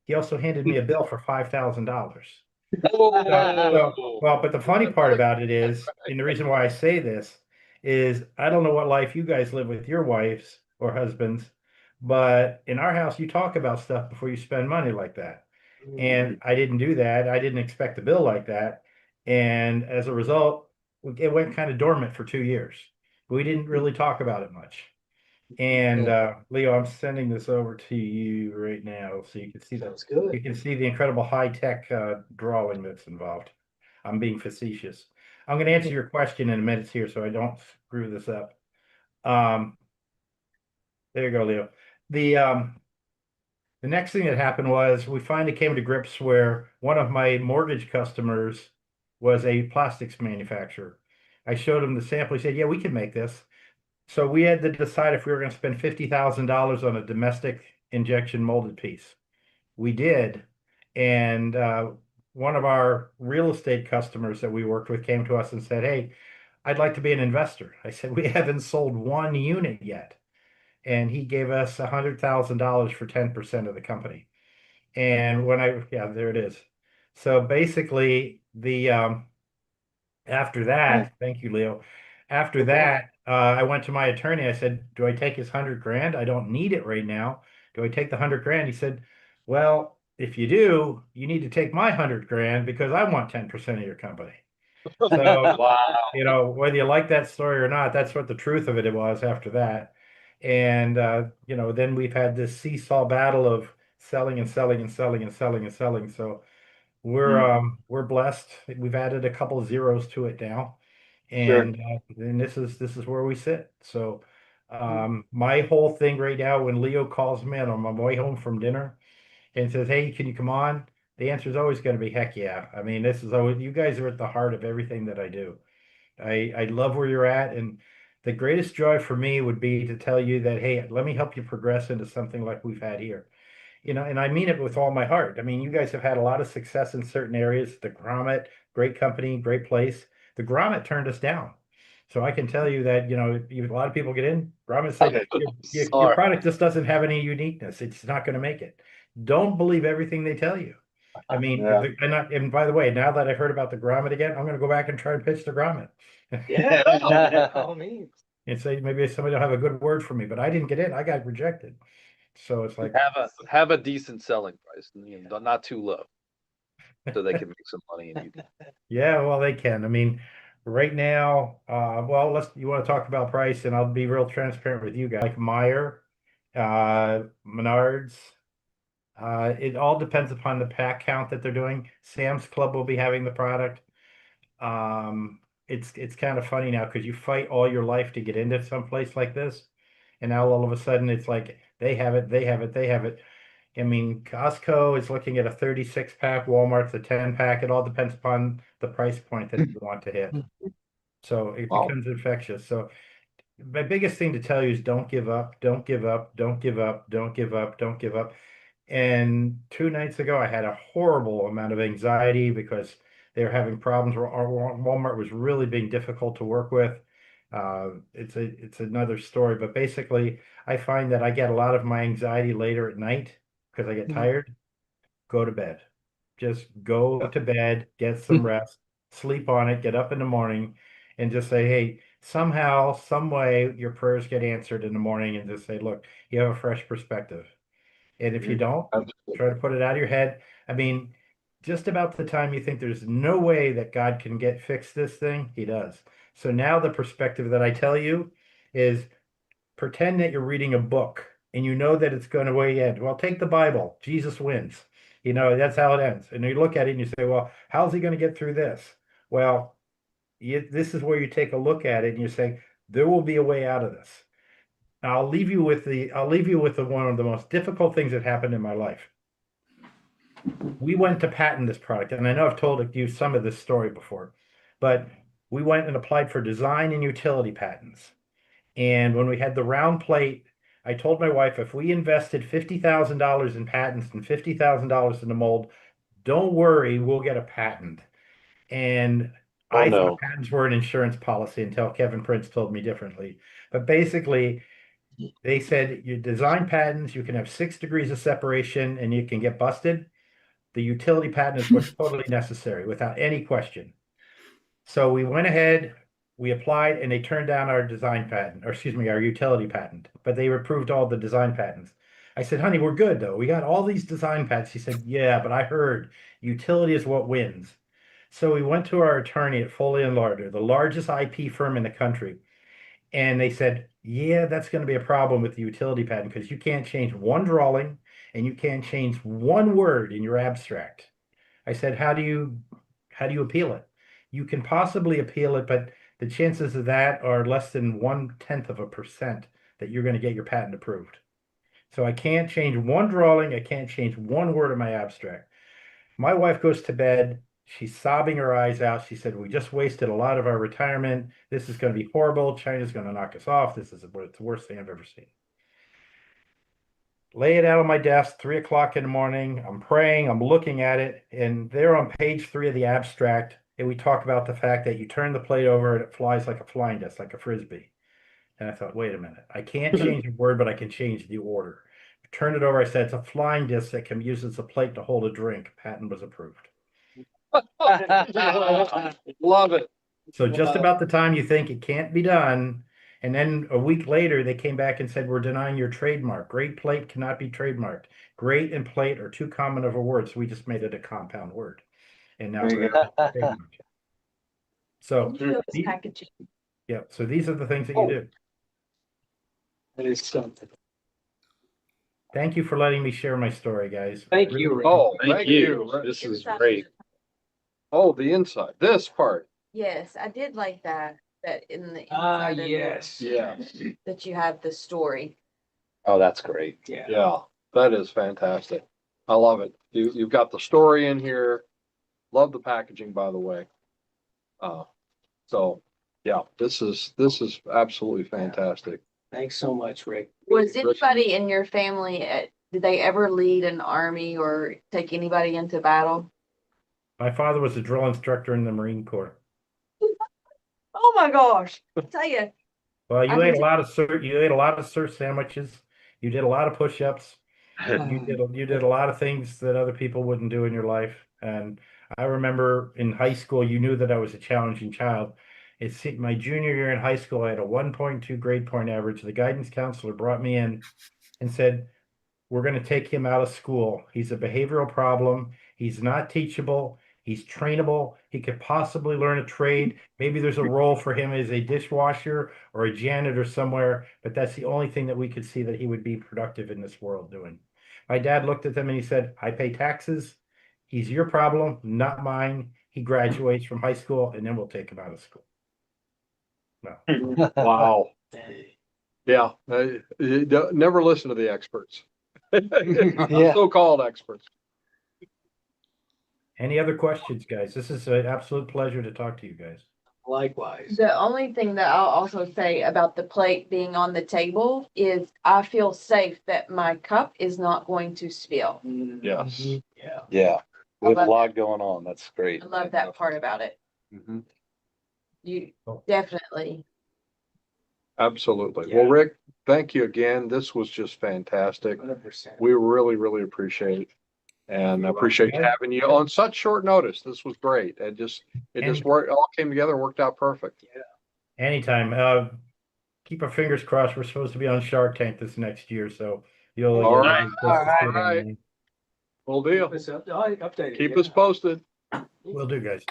he also handed me a bill for $5,000. Well, but the funny part about it is, and the reason why I say this is I don't know what life you guys live with your wives or husbands, but in our house, you talk about stuff before you spend money like that. And I didn't do that. I didn't expect a bill like that. And as a result, it went kind of dormant for 2 years. We didn't really talk about it much. And Leo, I'm sending this over to you right now so you can see that. Sounds good. You can see the incredible high-tech drawing that's involved. I'm being facetious. I'm going to answer your question in a minute here so I don't screw this up. Um, there you go, Leo. The next thing that happened was we finally came to grips where one of my mortgage customers was a plastics manufacturer. I showed him the sample. He said, "Yeah, we can make this." So we had to decide if we were going to spend $50,000 on a domestic injection molded piece. We did. And one of our real estate customers that we worked with came to us and said, "Hey, I'd like to be an investor." I said, "We haven't sold one unit yet." And he gave us $100,000 for 10% of the company. And yeah, there it is. So basically, after that, thank you, Leo. After that, I went to my attorney. I said, "Do I take his 100 grand? I don't need it right now. Do I take the 100 grand?" He said, "Well, if you do, you need to take my 100 grand because I want 10% of your company." So, whether you like that story or not, that's what the truth of it was after that. And then we've had this seesaw battle of selling and selling and selling and selling and selling. So we're blessed. We've added a couple of zeros to it now, and this is where we sit. So my whole thing right now, when Leo calls me on my way home from dinner and says, "Hey, can you come on?" The answer is always going to be heck yeah. I mean, this is always, you guys are at the heart of everything that I do. I love where you're at, and the greatest joy for me would be to tell you that, hey, let me help you progress into something like we've had here. And I mean it with all my heart. I mean, you guys have had a lot of success in certain areas. The Grommet, great company, great place. The Grommet turned us down. So I can tell you that, a lot of people get in, Grommet said, your product just doesn't have any uniqueness. It's not going to make it. Don't believe everything they tell you. I mean, and by the way, now that I've heard about the Grommet again, I'm going to go back and try and pitch the Grommet. Yeah, by all means. And say maybe somebody will have a good word for me, but I didn't get in. I got rejected. So it's like, Have a decent selling price, not too low, so they can make some money and you can. yeah, well, they can. I mean, right now, well, you want to talk about price, and I'll be real transparent with you guys. Like Meyer, Menards, it all depends upon the pack count that they're doing. Sam's Club will be having the product. It's kind of funny now because you fight all your life to get into some place like this, and now all of a sudden it's like they have it, they have it, they have it. I mean, Costco is looking at a 36 pack, Walmart's a 10 pack. It all depends upon the price point that you want to hit. So it becomes infectious. So my biggest thing to tell you is don't give up, don't give up, don't give up, don't give up, don't give up. And 2 nights ago, I had a horrible amount of anxiety because they were having problems. Walmart was really being difficult to work with. It's another story, but basically, I find that I get a lot of my anxiety later at night because I get tired. Go to bed. Just go to bed, get some rest, sleep on it, get up in the morning, and just say, "Hey, somehow, some way, your prayers get answered in the morning," and just say, "Look, you have a fresh perspective." And if you don't, try to put it out of your head. I mean, just about the time you think there's no way that God can fix this thing, he does. So now the perspective that I tell you is pretend that you're reading a book and you know that it's going to end. Well, take the Bible. Jesus wins. That's how it ends. And you look at it and you say, well, how's he going to get through this? Well, this is where you take a look at it and you say, there will be a way out of this. Now, I'll leave you with one of the most difficult things that happened in my life. We went to patent this product, and I know I've told you some of this story before, but we went and applied for design and utility patents. And when we had the round plate, I told my wife, if we invested $50,000 in patents and $50,000 in the mold, don't worry, we'll get a patent. And I thought patents were an insurance policy until Kevin Prince told me differently. But basically, they said you design patents, you can have 6 degrees of separation and you can get busted. the utility patent is what's totally necessary without any question. So we went ahead, we applied, and they turned down our design patent, or excuse me, our utility patent, but they approved all the design patents. I said, honey, we're good though. We got all these design patents. She said, yeah, but I heard utility is what wins. So we went to our attorney at Foley and Lardner, the largest IP firm in the country. And they said, yeah, that's going to be a problem with the utility patent because you can't change one drawing and you can't change one word in your abstract. I said, how do you appeal it? You can possibly appeal it, but the chances of that are less than 0.1% that you're going to get your patent approved. So I can't change one drawing, I can't change one word in my abstract. My wife goes to bed, she's sobbing her eyes out. She said, we just wasted a lot of our retirement. This is going to be horrible. China's going to knock us off. This is the worst thing I've ever seen. Lay it out on my desk, 3 o'clock in the morning. I'm praying, I'm looking at it, and there on page 3 of the abstract, and we talk about the fact that you turn the plate over and it flies like a flying disc, like a frisbee. And I thought, wait a minute, I can't change a word, but I can change the order. Turn it over, I said, it's a flying disc that can be used as a plate to hold a drink. Patent was approved. Love it. So just about the time you think it can't be done, and then a week later, they came back and said, we're denying your trademark. Great plate cannot be trademarked. Great and plate are too common of a word, so we just made it a compound word. And now Very great good. is trademarked. So, You know, it's the- packaging. yeah, so these are the things that you do. That is something. Thank you for letting me share my story, guys. Thank Really- you, Rick. Oh, Thank you. This is Inside great. of the- Oh, the inside, this part. Yes, I did like that, that in the Ah, inside of the- yes. Yeah. that you have the story. Oh, that's great. Yeah. Yeah, that is fantastic. I love it. You've got the story in here. Love the packaging, by the way. So yeah, this is absolutely fantastic. Thanks so much, Rick. Was Rick- anybody in your family, did they ever lead an army or take anybody into battle? My father was a drill instructor in the Marine Corps. Oh my gosh, I tell you, Well, I you can ate a t- lot of you ate a lot of surf sandwiches. You did a lot of push-ups. You did a lot of things that other people wouldn't do in your life. And I remember in high school, you knew that I was a challenging child. It's my junior year in high school, I had a 1.2 grade point average. The guidance counselor brought me in and said, we're going to take him out of school. He's a behavioral problem. He's not teachable. He's trainable. He could possibly learn a trade. Maybe there's a role for him as a dishwasher or a janitor somewhere, but that's the only thing that we could see that he would be productive in this world doing. My dad looked at them and he said, I pay taxes. He's your problem, not mine. He graduates from high school and then we'll take him out of school. No. Wow. Yeah, never listen to the experts. Yeah. So-called experts. Any other questions, guys? This is an absolute pleasure to talk to you guys. Likewise. the only thing that I'll also say about the plate being on the table is I feel safe that my cup is not going to spill. Yes. Yeah. Yeah, we have a love lot going on. That's great. I love that part about it. Mhm. You Oh. definitely. Absolutely. Yeah. Well, Rick, thank you again. This was just fantastic. 100%. We really, really appreciate it. And You're appreciate welcome. having you on such short notice. This was great. It just worked, all came together and worked out perfect. Anytime. Keep our fingers crossed. We're supposed to be on Shark Tank this next year, so you'll. All right. All right. Full deal. Keep us updated. Keep yeah. us posted. Will do, guys.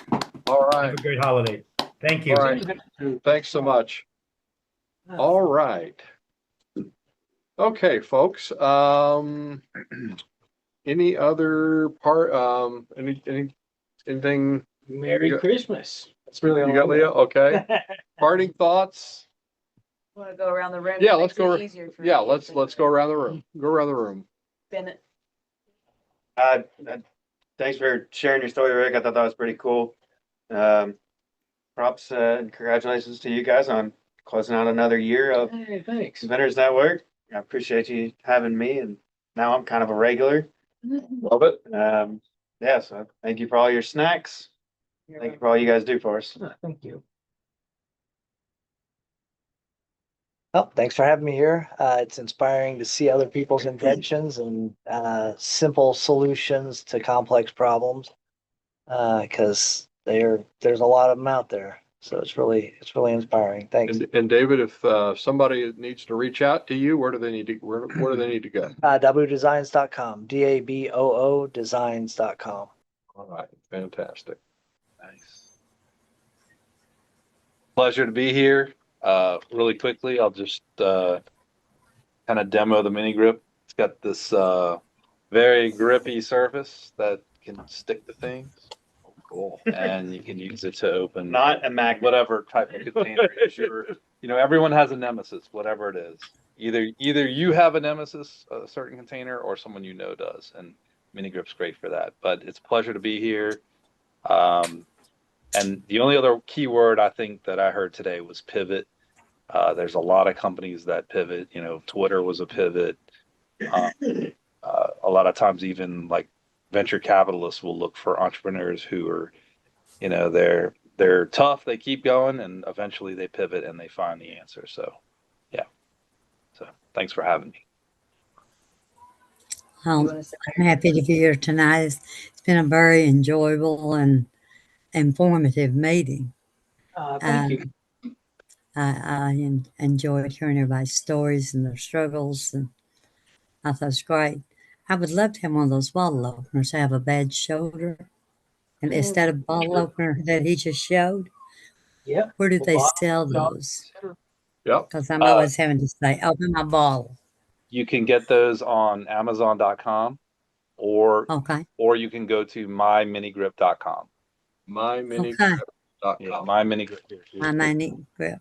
All Have right. a great holiday. Thank you. All right. Thanks so much. All right. Okay, folks. Any other anything Merry You- Christmas. That's really all. you got, I Leah? Okay. got. Parting thoughts? Want to go around the room? Yeah, It let's makes it go. easier for Yeah, me. let's go around the room. Go around the room. Bennett. Thanks for sharing your story, Rick. I thought that was pretty cool. Props and congratulations to you guys on closing out another year of Hey, thanks. Inventors Network. I appreciate you having me, and now I'm kind of a regular. Love it. Yeah, so thank you for all your snacks. Thank you for all you guys do for us. Thank you. Oh, thanks for having me here. It's inspiring to see other people's inventions and simple solutions to complex problems because there's a lot of them out there. So it's really inspiring. Thanks. And David, if somebody needs to reach out to you, where do they need to where do they need to go? wdesigns.com, DABOO designs.com. All right, fantastic. Nice. Pleasure to be here. Really quickly, I'll just kind of demo the mini grip. It's got this very grippy surface that can stick to things. Oh, cool. And you can use it to open Not a magnet. whatever type of container. Sure. You know, everyone has a nemesis, whatever it is. Either you have a nemesis, a certain container, or someone you know does. And mini grip's great for that. But it's a pleasure to be here. And the only other keyword I think that I heard today was pivot. There's a lot of companies that pivot. You know, Twitter was a pivot. A lot of times, even like venture capitalists will look for entrepreneurs who are, you know, they're tough. They keep going, and eventually they pivot and they find the answer. So, yeah. So, thanks for having me. You wanna say- I'm happy to be here tonight. It's been a very enjoyable and informative meeting. Thank you. I enjoyed hearing everybody's stories and their struggles, and I thought it was great. I would love to have one of those bottle openers. I have a bad shoulder, and instead of bottle opener that he just showed, Yep. where do they Well, sell those? Yep. Because I'm always having to say, open my bottle. You can get those on Amazon.com or Okay. you can go to myminigrip.com. MyMiniGrip.com. Yeah, myminigrip. My name grip.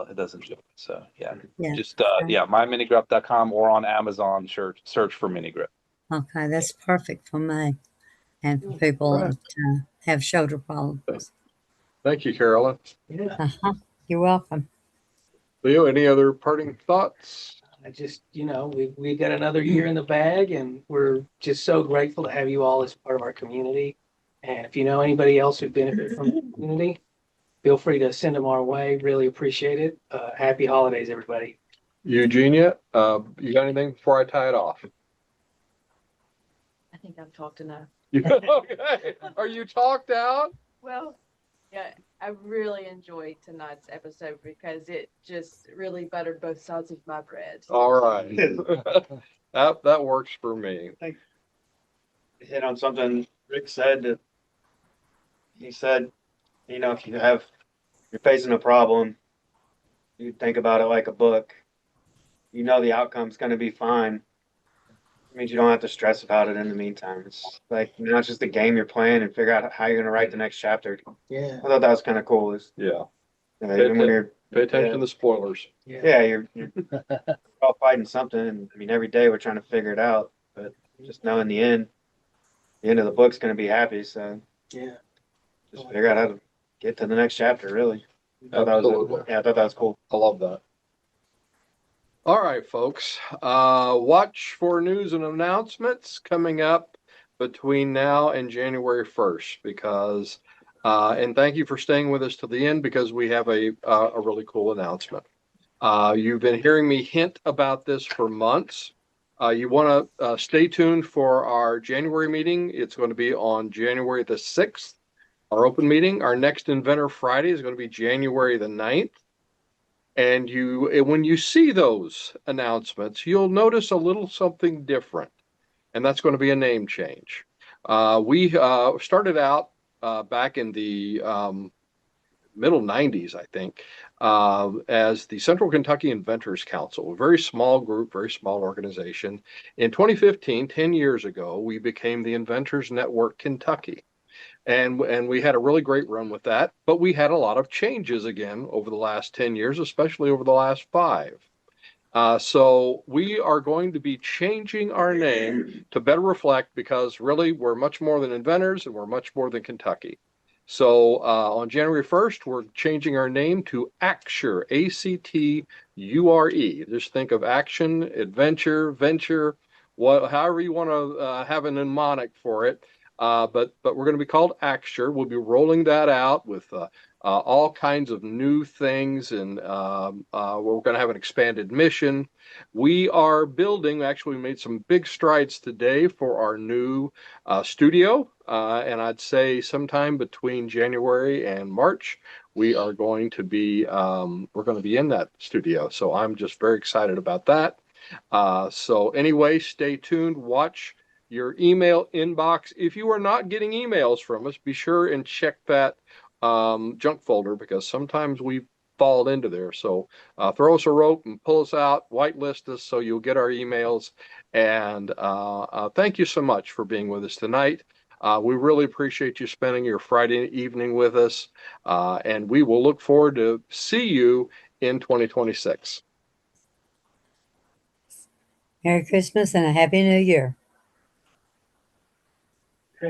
It doesn't show it. So yeah, Yeah. just myminigrip.com or on Amazon search for minigrip. Okay, that's perfect for me and for people Right. that have shoulder problems. Thank you, Carolyn. Yeah. You're welcome. Leo, any other parting thoughts? I just, we got another year in the bag, and we're just so grateful to have you all as part of our community. And if you know anybody else who benefit from the community, feel free to send them our way. Really appreciate it. Happy holidays, everybody. Eugenia, you got anything before I tie it off? I think I've talked enough. Okay. Are you talked out? Well, yeah, I really enjoyed tonight's episode because it just really buttered both sides of my bread. All right. That works for me. Hit on something Rick said. That he said, if you're facing a problem, you think about it like a book. You know the outcome's going to be fine. It means you don't have to stress about it in the meantime. It's like now it's just a game you're playing and figure out how you're going to write the next chapter. Yeah. I thought that was kind of cool. Yeah. Even when you're Pay attention to the spoilers. you're all fighting something. And I mean, every day we're trying to figure it out. But just know in the end of the book's going to be happy. So Yeah. just figure out how to get to the next chapter. Really. I thought Absolutely. I thought that was cool. I love that. All right, folks. Watch for news and announcements coming up between now and January 1st because, and thank you for staying with us to the end because we have a really cool announcement. You've been hearing me hint about this for months. You want to stay tuned for our January meeting. It's going to be on January the 6th, our open meeting. Our next Inventor Friday is going to be January the 9th. And when you see those announcements, you'll notice a little something different, and that's going to be a name change. We started out back in the middle 90s, I think, as the Central Kentucky Inventors Council, a very small group, very small organization. In 2015, 10 years ago, we became the Inventors Network Kentucky. And we had a really great run with that, but we had a lot of changes again over the last 10 years, especially over the last 5. So we are going to be changing our name to better reflect because really we're much more than inventors and we're much more than Kentucky. So on January 1st, we're changing our name to Acture, ACTURE. Just think of action, adventure, venture, however you want to have a mnemonic for it. but we're going to be called Axture. We'll be rolling that out with all kinds of new things, and we're going to have an expanded mission. We are building, actually, we made some big strides today for our new studio, and I'd say sometime between January and March, we are going to be we're going to be in that studio. So I'm just very excited about that. So anyway, stay tuned. Watch your email inbox. If you are not getting emails from us, be sure and check that junk folder, because sometimes we fall into there. So throw us a rope and pull us out, whitelist us so you'll get our emails. And thank you so much for being with us tonight. We really appreciate you spending your Friday evening with us. And we will look forward to see you in 2026. Merry Christmas and a Happy New Year.